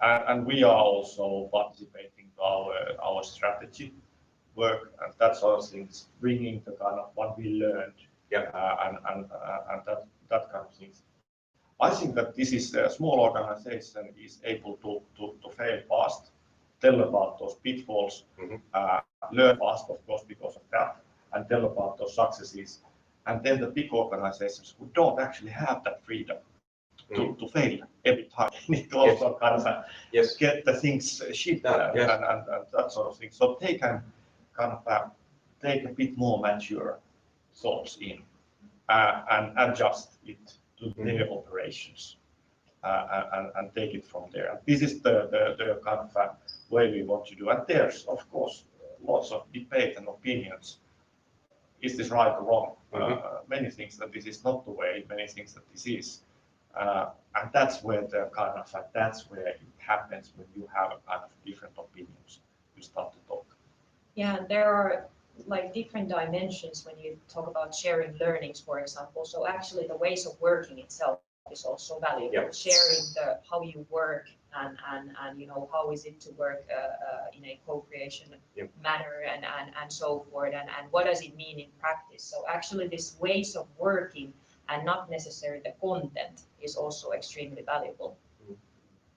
and we are also participating to our strategy work and that sort of things, bringing the kind of what we learned, and that kind of things. I think that this is a small organization is able to fail fast, tell about those pitfalls, learn fast, of course, because of that, and tell about those successes. And then the big organizations who don't actually have that freedom to fail every time need to also kind of get the things shipped and that sort of thing. So they can kind of take a bit more mature thoughts in and adjust it to their operations and take it from there. And this is the kind of way we want to do. And there's, of course, lots of debate and opinions. Is this right or wrong? Many things that this is not the way, many things that this is. And that's where the kind of that's where it happens when you have a kind of different opinions. You start to talk. Yeah, and there are like different dimensions when you talk about sharing learnings, for example. So actually the ways of working itself is also valuable. Yep. Sharing the how you work and you know how is it to work in a co-creation manner and so forth and what does it mean in practice. So actually this ways of working and not necessarily the content is also extremely valuable.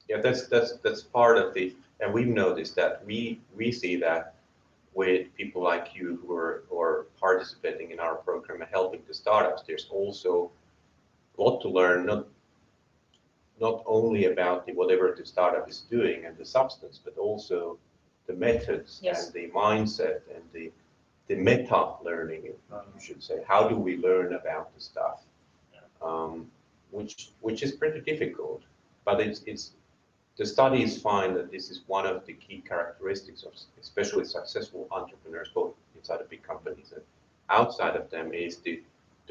Yeah, that's part of the, and we've noticed that we see that with people like you who are participating in our program and helping the startups. There's also a lot to learn, not only about whatever the startup is doing and the substance, but also the methods and the mindset and the meta learning, you should say. How do we learn about the stuff? Which is pretty difficult, but it's the studies find that this is one of the key characteristics of especially successful entrepreneurs, both inside of big companies and outside of them, is the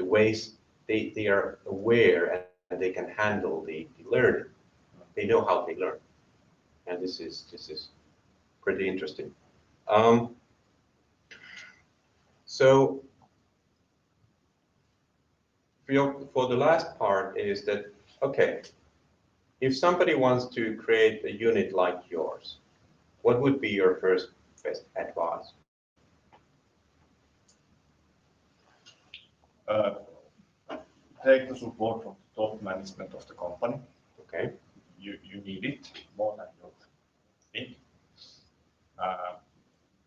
ways they are aware and they can handle the learning. They know how they learn, and this is pretty interesting. So for the last part is that, okay, if somebody wants to create a unit like yours, what would be your first best advice? Take the support from the top management of the company. Okay. You need it more than you think.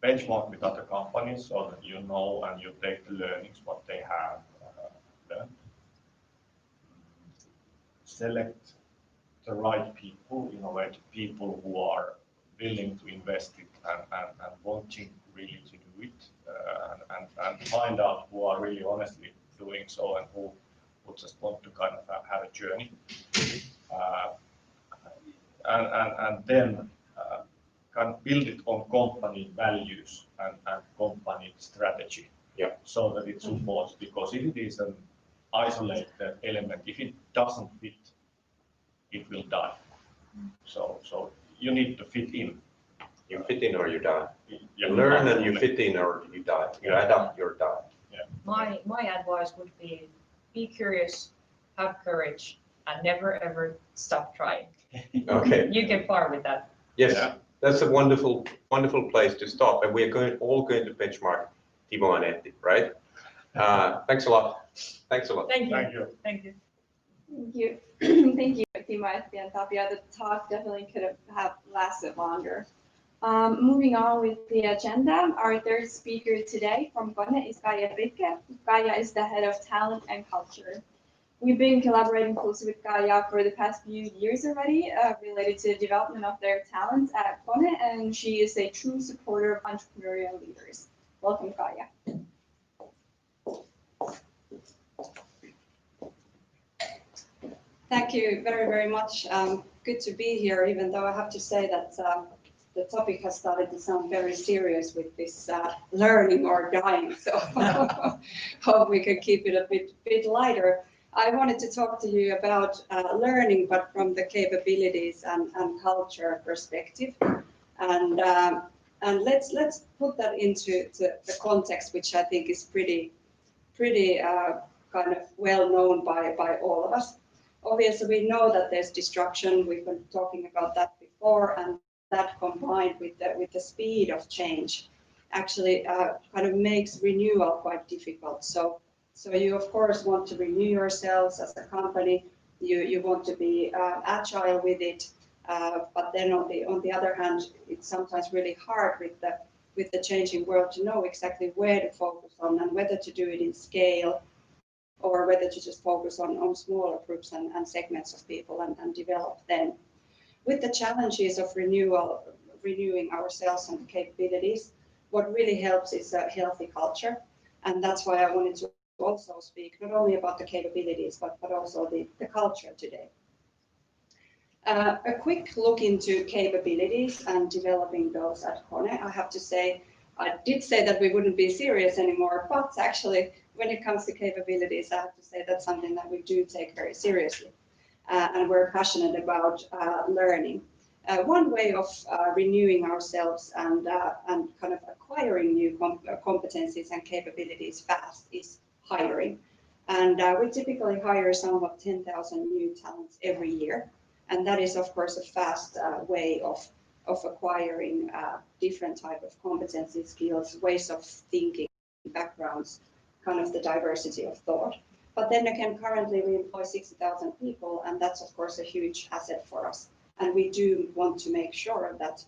Benchmark with other companies so that you know and you take the learnings what they have learned. Select the right people, innovative people who are willing to invest it and wanting really to do it, and find out who are really honestly doing so and who just want to kind of have a journey, and then kind of build it on company values and company strategy, so that it supports. Because if it is an isolated element, if it doesn't fit, it will die. So you need to fit in. You fit in or you die. You learn and you fit in or you die. You adapt, you die. Yeah. My advice would be curious, have courage, and never ever stop trying. Okay. You can far with that. Yes, that's a wonderful place to stop. And we're all going to benchmark Timo and Etti, right? Thanks a lot. Thanks a lot. Thank you. Thank you. Thank you. Thank you. Thank you, Timo, Etti, and Tapio. The talk definitely could have lasted longer. Moving on with the agenda, our third speaker today from KONE is Kaija. Kaija is the head of talent and culture. We've been collaborating closely with Kaija for the past few years already, related to the development of their talents at KONE, and she is a true supporter of entrepreneurial leaders. Welcome, Kaija. Thank you very, very much. Good to be here, even though I have to say that the topic has started to sound very serious with this learning or dying, so hope we can keep it a bit lighter. I wanted to talk to you about learning, but from the capabilities and culture perspective, and let's put that into the context, which I think is pretty kind of well known by all of us. Obviously, we know that there's disruption. We've been talking about that before, and that combined with the speed of change actually kind of makes renewal quite difficult. So you of course want to renew yourselves as a company. You want to be agile with it, but then on the other hand, it's sometimes really hard with the changing world to know exactly where to focus on and whether to do it in scale, or whether to just focus on smaller groups and segments of people and develop them. With the challenges of renewing ourselves and capabilities, what really helps is a healthy culture. And that's why I wanted to also speak not only about the capabilities, but also the culture today. A quick look into capabilities and developing those at KONE. I have to say, I did say that we wouldn't be serious anymore, but actually, when it comes to capabilities, I have to say that's something that we do take very seriously. And we're passionate about learning. One way of renewing ourselves and kind of acquiring new competencies and capabilities fast is hiring. And we typically hire somewhat 10,000 new talents every year. And that is, of course, a fast way of acquiring different type of competencies, skills, ways of thinking, backgrounds, kind of the diversity of thought. But then again, currently we employ 60,000 people, and that's of course a huge asset for us. And we do want to make sure that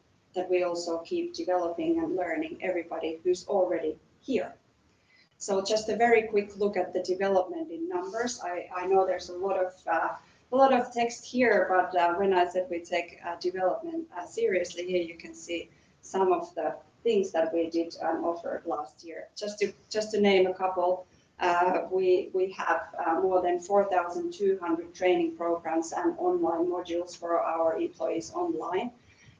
we also keep developing and learning everybody who's already here. So just a very quick look at the development in numbers. I know there's a lot of text here, but when I said we take development seriously, here you can see some of the things that we did offer last year. Just to name a couple, we have more than 4,200 training programs and online modules for our employees online.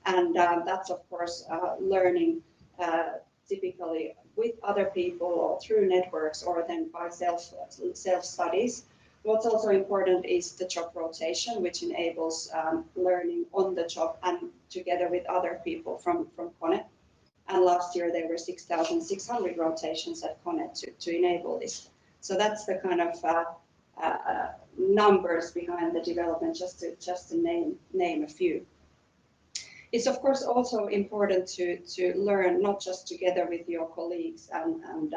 And that's of course learning typically with other people or through networks or then by self-studies. What's also important is the job rotation, which enables learning on the job and together with other people from KONE. And last year there were 6,600 rotations at KONE to enable this. So that's the kind of numbers behind the development, just to name a few. It's of course also important to learn not just together with your colleagues and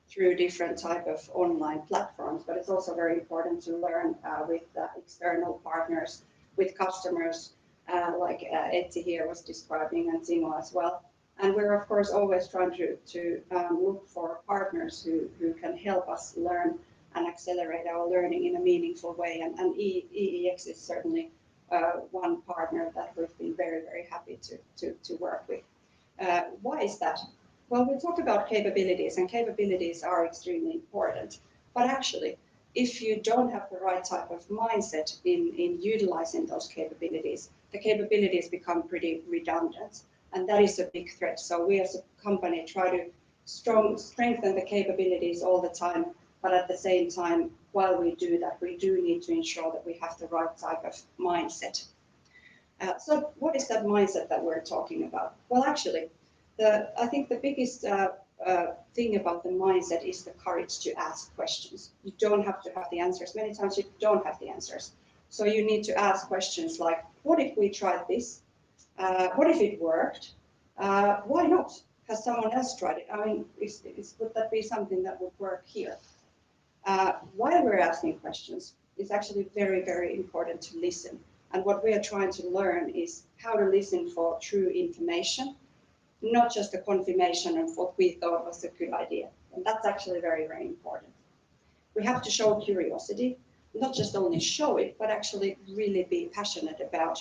through different type of online platforms, but it's also very important to learn with external partners, with customers, like Etti here was describing, and Timo as well. And we're of course always trying to look for partners who can help us learn and accelerate our learning in a meaningful way. And EEX is certainly one partner that we've been very, very happy to work with. Why is that? Well, we talk about capabilities, and capabilities are extremely important. But actually, if you don't have the right type of mindset in utilizing those capabilities, the capabilities become pretty redundant. And that is a big threat. So we as a company try to strengthen the capabilities all the time. But at the same time, while we do that, we do need to ensure that we have the right type of mindset. So what is that mindset that we're talking about? Well, actually, I think the biggest thing about the mindset is the courage to ask questions. You don't have to have the answers. Many times you don't have the answers. So you need to ask questions like, what if we tried this? What if it worked? Why not? Has someone else tried it? I mean, would that be something that would work here? Why we're asking questions is actually very, very important to listen. And what we are trying to learn is how to listen for true information, not just a confirmation of what we thought was a good idea. And that's actually very, very important. We have to show curiosity, not just only show it, but actually really be passionate about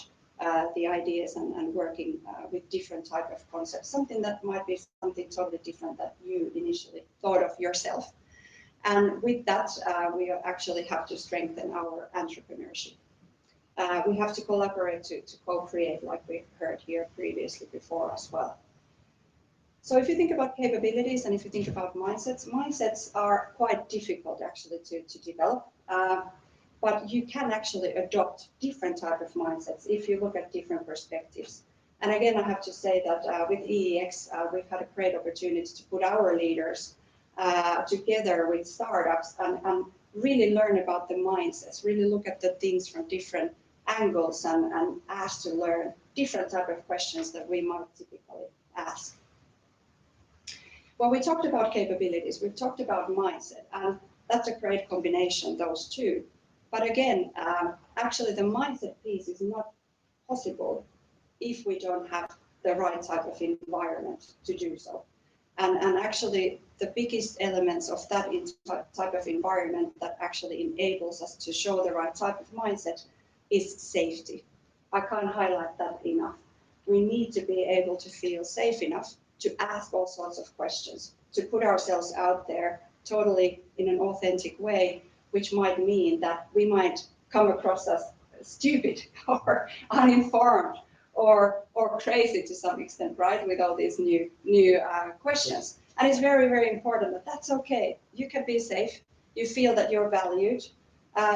the ideas and working with different type of concepts, something that might be something totally different that you initially thought of yourself. And with that, we actually have to strengthen our entrepreneurship. We have to collaborate to co-create, like we heard here previously before as well. So if you think about capabilities and if you think about mindsets are quite difficult actually to develop, but you can actually adopt different type of mindsets if you look at different perspectives. And again, I have to say that with EEX, we've had a great opportunity to put our leaders together with startups and really learn about the mindsets, really look at the things from different angles and ask to learn different type of questions that we might typically ask. Well, we talked about capabilities, we've talked about mindset, and that's a great combination, those two. But again, actually the mindset piece is not possible if we don't have the right type of environment to do so. And actually the biggest elements of that type of environment that actually enables us to show the right type of mindset is safety. I can't highlight that enough. We need to be able to feel safe enough to ask all sorts of questions, to put ourselves out there totally in an authentic way, which might mean that we might come across as stupid or uninformed or crazy to some extent, right, with all these new questions. And it's very, very important that that's okay. You can be safe. You feel that you're valued.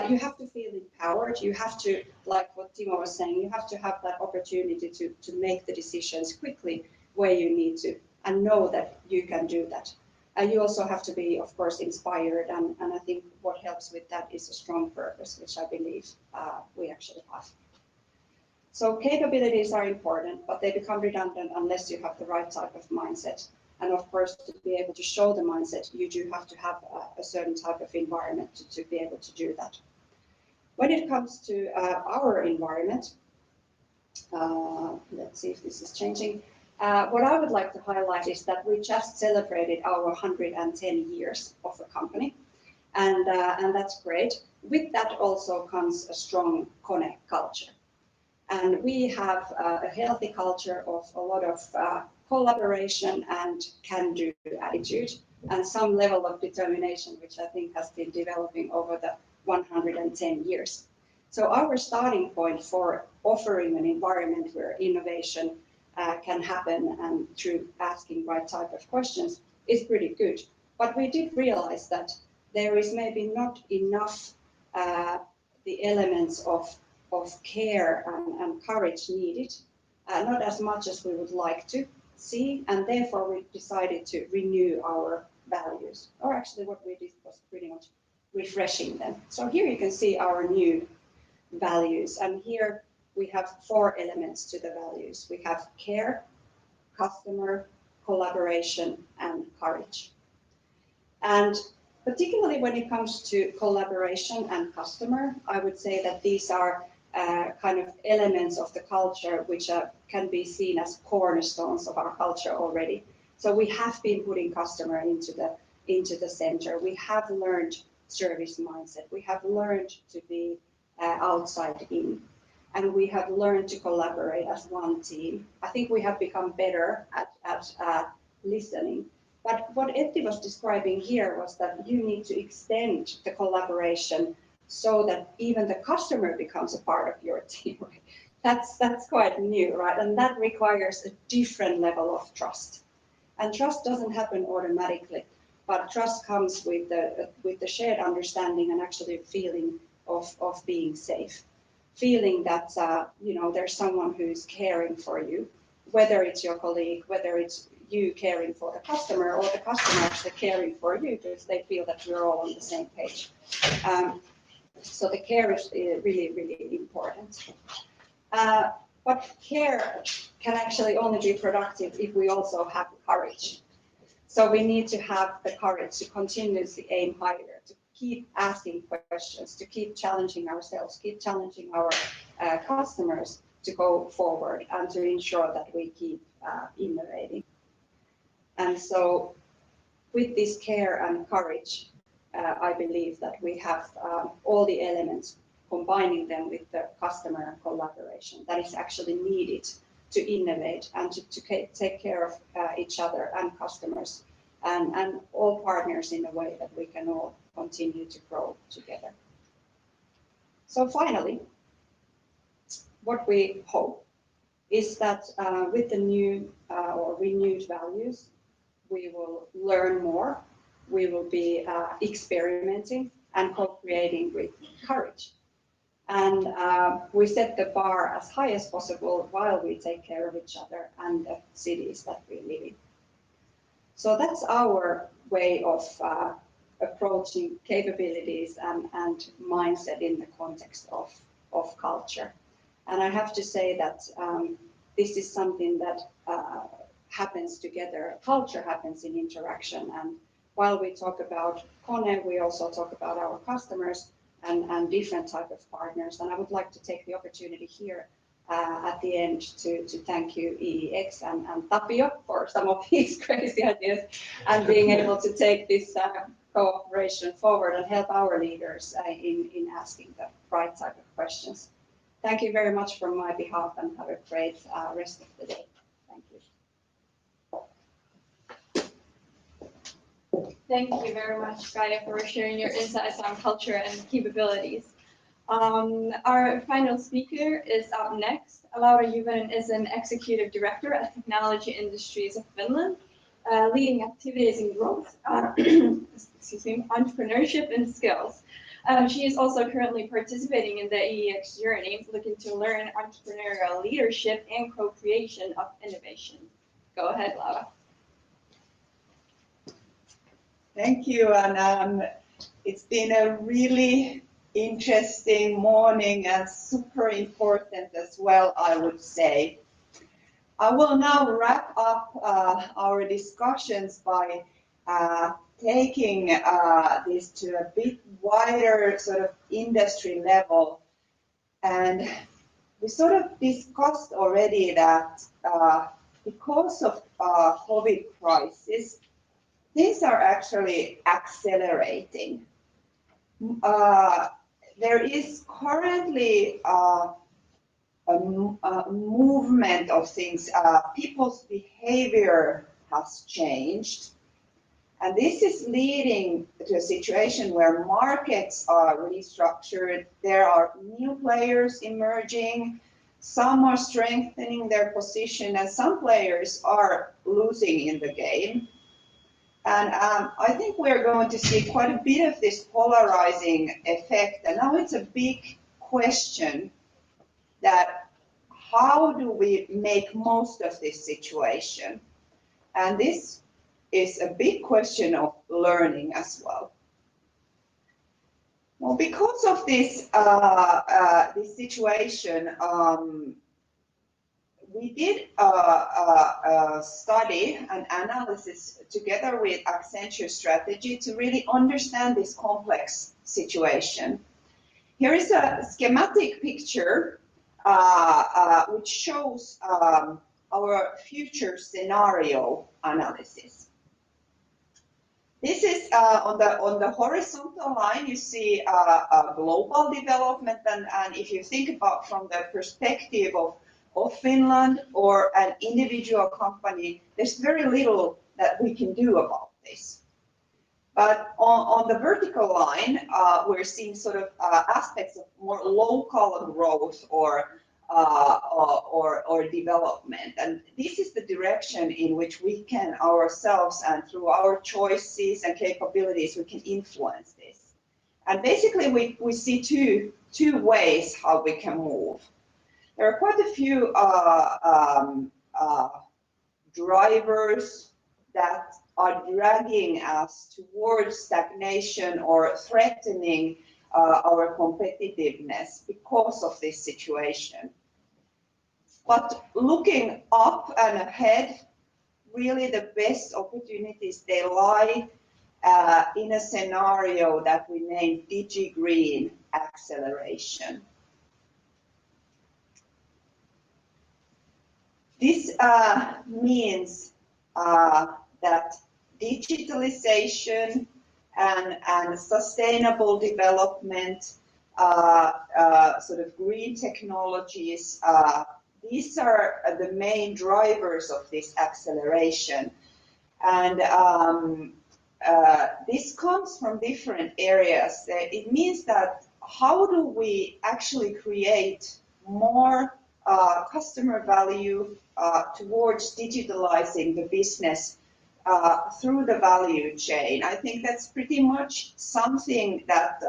You have to feel empowered. You have to, like what Timo was saying, you have to have that opportunity to make the decisions quickly where you need to and know that you can do that. And you also have to be, of course, inspired. And I think what helps with that is a strong purpose, which I believe we actually have. So capabilities are important, but they become redundant unless you have the right type of mindset. And of course, to be able to show the mindset, you do have to have a certain type of environment to be able to do that. When it comes to our environment, let's see if this is changing. What I would like to highlight is that we just celebrated our 110 years of a company, and that's great. With that also comes a strong KONE culture. And we have a healthy culture of a lot of collaboration and can-do attitude and some level of determination, which I think has been developing over the 110 years. So our starting point for offering an environment where innovation can happen and through asking right type of questions is pretty good. But we did realize that there is maybe not enough the elements of care and courage needed, not as much as we would like to see, and therefore we decided to renew our values, or actually what we did was pretty much refreshing them. So here you can see our new values, and here we have 4 elements to the values. We have care, customer, collaboration, and courage. And particularly when it comes to collaboration and customer, I would say that these are kind of elements of the culture which can be seen as cornerstones of our culture already. So we have been putting customer into the center. We have learned service mindset. We have learned to be outside in, and we have learned to collaborate as one team. I think we have become better at listening. But what Etti was describing here was that you need to extend the collaboration so that even the customer becomes a part of your team. Right? That's quite new, right? And that requires a different level of trust. And trust doesn't happen automatically, but trust comes with the shared understanding and actually feeling of being safe, feeling that there's someone who's caring for you, whether it's your colleague, whether it's you caring for the customer, or the customer actually caring for you because they feel that you're all on the same page. So the care is really, really important. But care can actually only be productive if we also have courage. So we need to have the courage to continuously aim higher, to keep asking questions, to keep challenging ourselves, keep challenging our customers to go forward and to ensure that we keep innovating. And so with this care and courage, I believe that we have all the elements, combining them with the customer collaboration that is actually needed to innovate and to take care of each other and customers and all partners in a way that we can all continue to grow together. So finally, what we hope is that with the new or renewed values, we will learn more, we will be experimenting and co-creating with courage. And we set the bar as high as possible while we take care of each other and the cities that we live in. So that's our way of approaching capabilities and mindset in the context of culture. And I have to say that this is something that happens together. Culture happens in interaction. And while we talk about KONE, we also talk about our customers and different type of partners. And I would like to take the opportunity here at the end to thank you, EEX and Tapio, for some of his crazy ideas and being able to take this cooperation forward and help our leaders in asking the right type of questions. Thank you very much from my behalf and have a great rest of the day. Thank you. Thank you very much, Kaija, for sharing your insights on culture and capabilities. Our final speaker is up next. Laura Juvonen is an executive director at Technology Industries of Finland, leading activities in growth, entrepreneurship and skills. She is also currently participating in the EEX journey, looking to learn entrepreneurial leadership and co-creation of innovation. Go ahead, Laura. Thank you, and it's been a really interesting morning and super important as well, I would say. I will now wrap up our discussions by taking this to a bit wider sort of industry level. And we sort of discussed already that because of COVID crisis, things are actually accelerating. There is currently a movement of things. People's behavior has changed. And this is leading to a situation where markets are restructured. There are new players emerging. Some are strengthening their position and some players are losing in the game. And I think we're going to see quite a bit of this polarizing effect. And now it's a big question that how do we make most of this situation? And this is a big question of learning as well. Well, because of this, this situation, we did a study, an analysis together with Accenture Strategy to really understand this complex situation. Here is a schematic picture which shows our future scenario analysis. This is on the horizontal line, you see a global development, and if you think about from the perspective of Finland or an individual company, there's very little that we can do about this. But on the vertical line, we're seeing sort of aspects of more local growth or development. And this is the direction in which we can ourselves and through our choices and capabilities, we can influence this. And basically we see two ways how we can move. There are quite a few drivers that are dragging us towards stagnation or threatening our competitiveness because of this situation. But looking up and ahead, really the best opportunities, they lie in a scenario that we named DigiGreen acceleration. This means that digitalization and sustainable development, sort of green technologies, these are the main drivers of this acceleration. And this comes from different areas. It means that how do we actually create more customer value towards digitalizing the business through the value chain. I think that's pretty much something that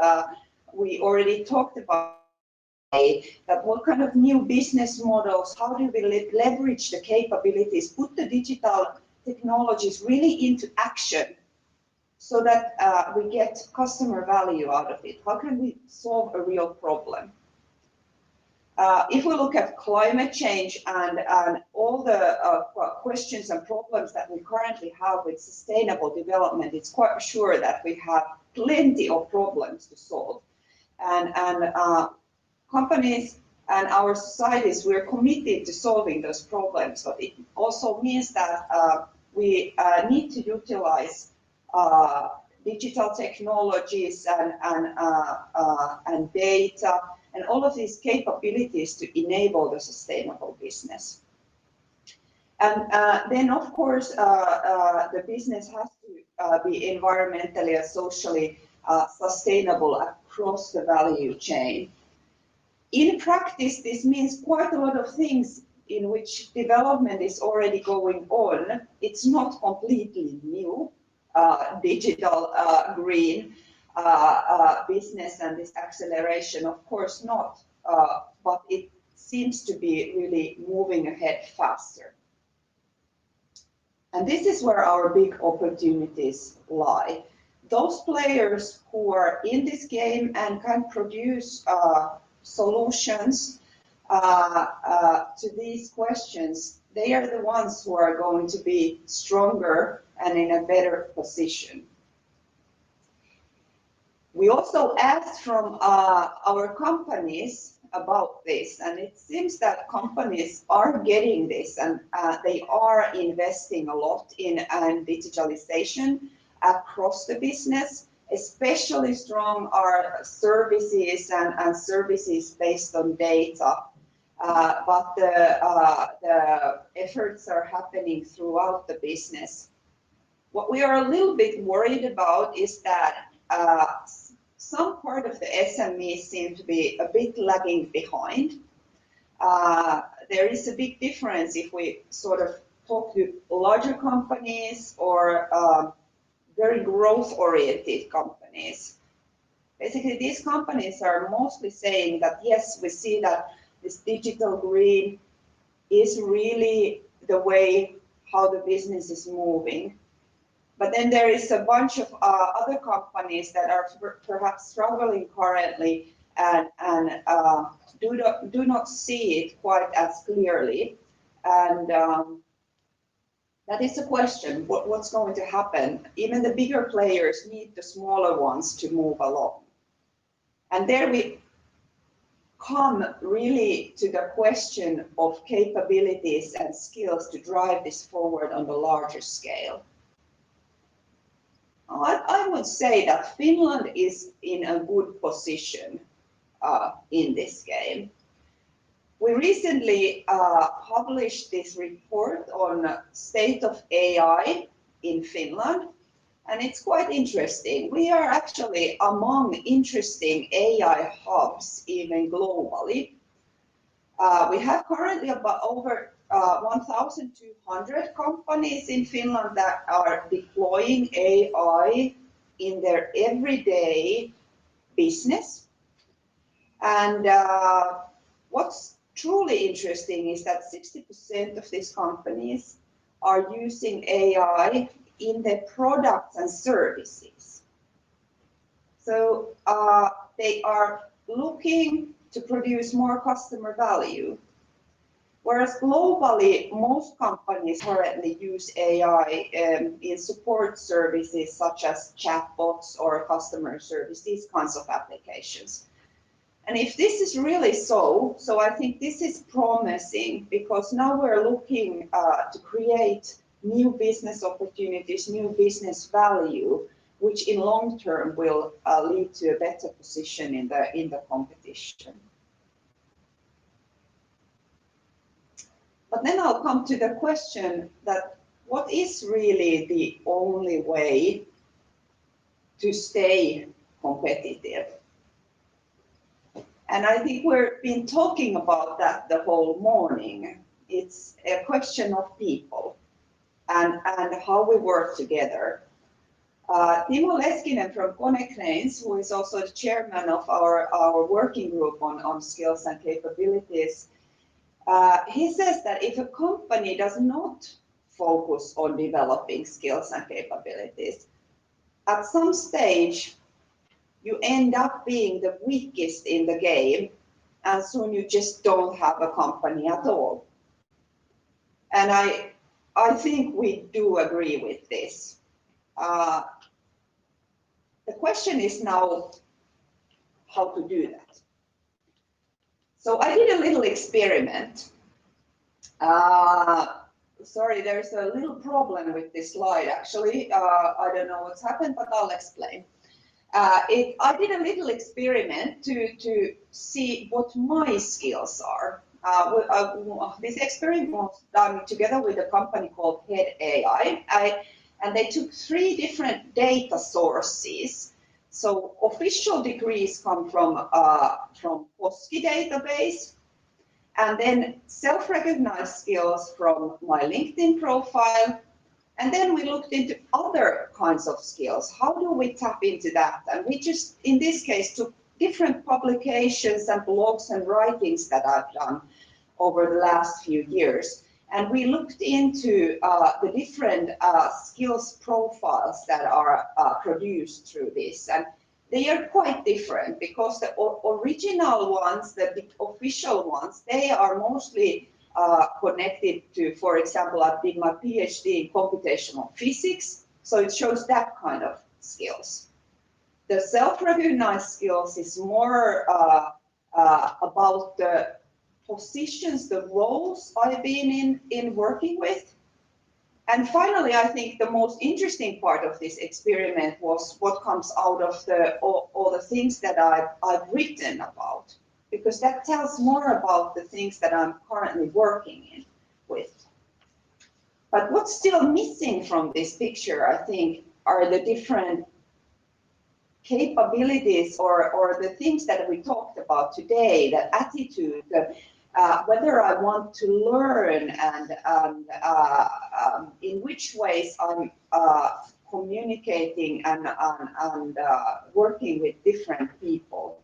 we already talked about. That what kind of new business models, how do we leverage the capabilities, put the digital technologies really into action so that we get customer value out of it? How can we solve a real problem? If we look at climate change and all the questions and problems that we currently have with sustainable development, it's quite sure that we have plenty of problems to solve. And companies and our societies, we're committed to solving those problems, but it also means that we need to utilize digital technologies and data and all of these capabilities to enable the sustainable business. And then, of course, the business has to be environmentally and socially sustainable across the value chain. In practice, this means quite a lot of things in which development is already going on. It's not completely new, digital green business and this acceleration, of course not, but it seems to be really moving ahead faster. And this is where our big opportunities lie. Those players who are in this game and can produce solutions to these questions, they are the ones who are going to be stronger and in a better position. We also asked from our companies about this, and it seems that companies are getting this and they are investing a lot in digitalization across the business. Especially strong are services and services based on data, but the efforts are happening throughout the business. What we are a little bit worried about is that some part of the SMEs seem to be a bit lagging behind. There is a big difference if we sort of talk to larger companies or very growth-oriented companies. Basically, these companies are mostly saying that, yes, we see that this digital green is really the way how the business is moving. But then there is a bunch of other companies that are perhaps struggling currently and do not see it quite as clearly. And that is a question, what's going to happen? Even the bigger players need the smaller ones to move along. And there we come really to the question of capabilities and skills to drive this forward on the larger scale. I would say that Finland is in a good position in this game. We recently published this report on state of AI in Finland, and it's quite interesting. We are actually among interesting AI hubs even globally. We have currently about over 1,200 companies in Finland that are deploying AI in their everyday business. And what's truly interesting is that 60% of these companies are using AI in their products and services. So they are looking to produce more customer value. Whereas globally, most companies currently use AI in support services such as chatbots or customer service, these kinds of applications. And if this is really so I think this is promising because now we're looking to create new business opportunities, new business value, which in long term will lead to a better position in the competition. But then I'll come to the question that what is really the only way to stay competitive? And I think we've been talking about that the whole morning. It's a question of people and how we work together. Timo Leskinen from KONE Cranes, who is also the chairman of our working group on skills and capabilities, he says that if a company does not focus on developing skills and capabilities, at some stage you end up being the weakest in the game, and soon you just don't have a company at all. And I think we do agree with this. The question is now how to do that. So I did a little experiment. Sorry, there's a little problem with this slide actually. I don't know what's happened, but I'll explain. I did a little experiment to see what my skills are. This experiment was done together with a company called Head AI. And they took 3 different data sources. So official degrees come from POSCI database, and then self-recognized skills from my LinkedIn profile. And then we looked into other kinds of skills. How do we tap into that? And we just, in this case, took different publications and blogs and writings that I've done over the last few years. And we looked into the different skills profiles that are produced through this. And they are quite different because the original ones, the official ones, they are mostly connected to, for example, I did my PhD in computational physics, so it shows that kind of skills. The self-recognized skills is more about the positions, the roles I've been in working with. And finally, I think the most interesting part of this experiment was what comes out of all the things that I've written about, because that tells more about the things that I'm currently working with. But what's still missing from this picture, I think, are the different capabilities or the things that we talked about today, the attitude, whether I want to learn and in which ways I'm communicating and working with different people.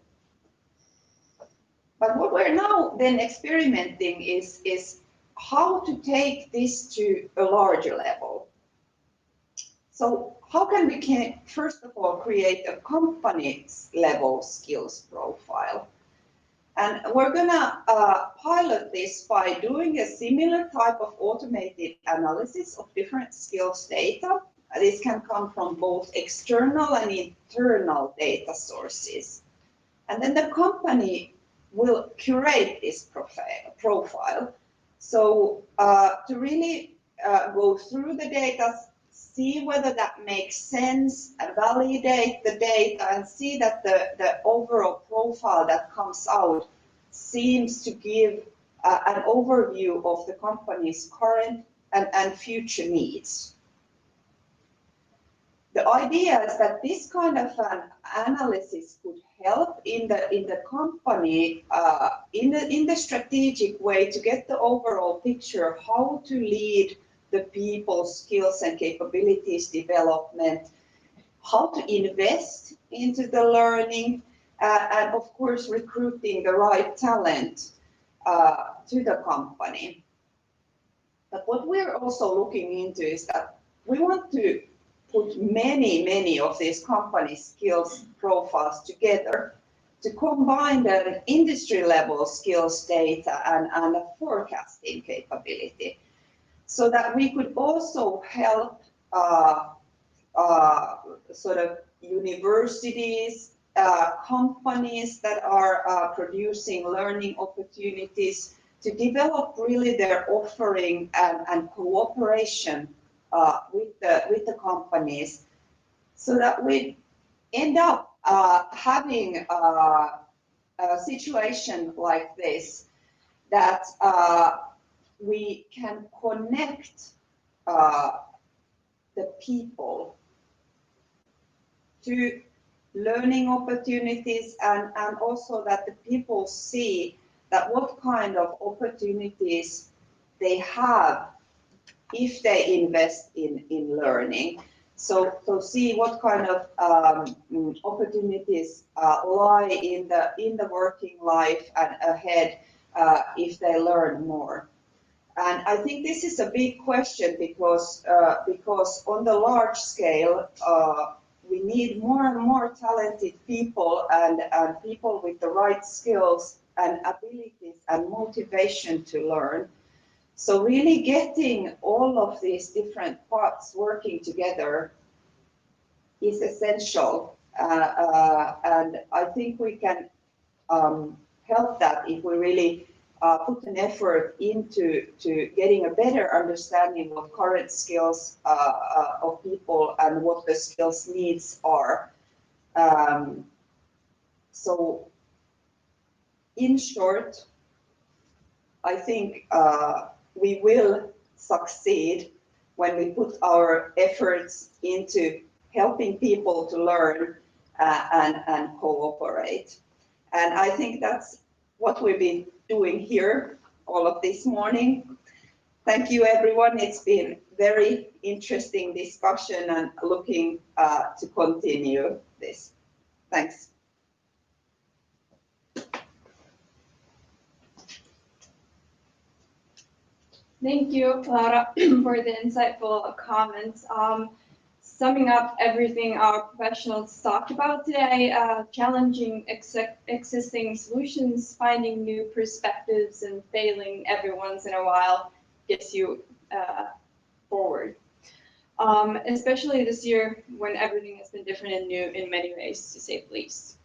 But what we're now then experimenting is how to take this to a larger level. So how can we first of all create a company level skills profile? And we're gonna pilot this by doing a similar type of automated analysis of different skills data. This can come from both external and internal data sources. And then the company will curate this profile. So to really go through the data, see whether that makes sense, validate the data, and see that the overall profile that comes out seems to give an overview of the company's current and future needs. The idea is that this kind of an analysis could help in the company in the strategic way to get the overall picture of how to lead the people's skills and capabilities development, how to invest into the learning, and of course recruiting the right talent to the company. But what we're also looking into is that we want to put many of these company skills profiles together to combine the industry level skills data and a forecasting capability, so that we could also help sort of universities, companies that are producing learning opportunities to develop really their offering and cooperation with the companies, so that we end up having a situation like this, that we can connect the people to learning opportunities, and also that the people see that what kind of opportunities they have if they invest in learning. So see what kind of opportunities lie in the working life and ahead if they learn more. And I think this is a big question because on the large scale, we need more and more talented people and people with the right skills and abilities and motivation to learn. So really getting all of these different parts working together is essential. And I think we can help that if we really put an effort into getting a better understanding of current skills of people and what the skills needs are. So in short, I think we will succeed when we put our efforts into helping people to learn and cooperate. And I think that's what we've been doing here all of this morning. Thank you, everyone. It's been very interesting discussion and looking to continue this. Thanks. Thank you, Laura, for the insightful comments. Summing up everything our professionals talked about today, challenging existing solutions, finding new perspectives, and failing every once in a while gets you forward. Especially this year when everything has been different and new in many ways, to say the least.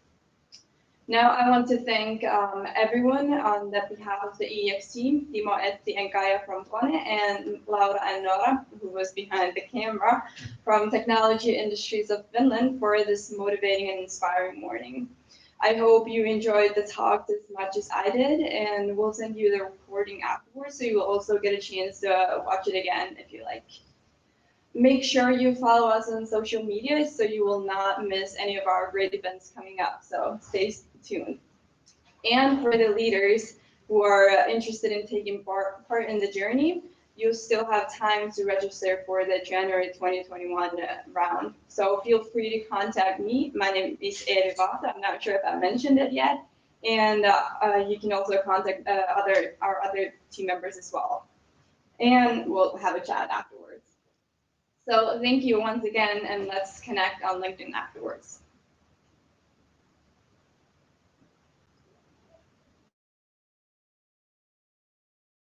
Now I want to thank everyone on the behalf of the EX team, Timo, Etti, and Kaija from KONE, and Laura and Nora, who was behind the camera, from Technology Industries of Finland for this motivating and inspiring morning. I hope you enjoyed the talk as much as I did, and we'll send you the recording afterwards, so you will also get a chance to watch it again if you like. Make sure you follow us on social media so you will not miss any of our great events coming up, so stay tuned. And for the leaders who are interested in taking part in the journey, you still have time to register for the January 2021 round. So feel free to contact me. My name is Eevi. I'm not sure if I mentioned it yet. And you can also contact our other team members as well. And we'll have a chat afterwards. So thank you once again, and let's connect on LinkedIn afterwards.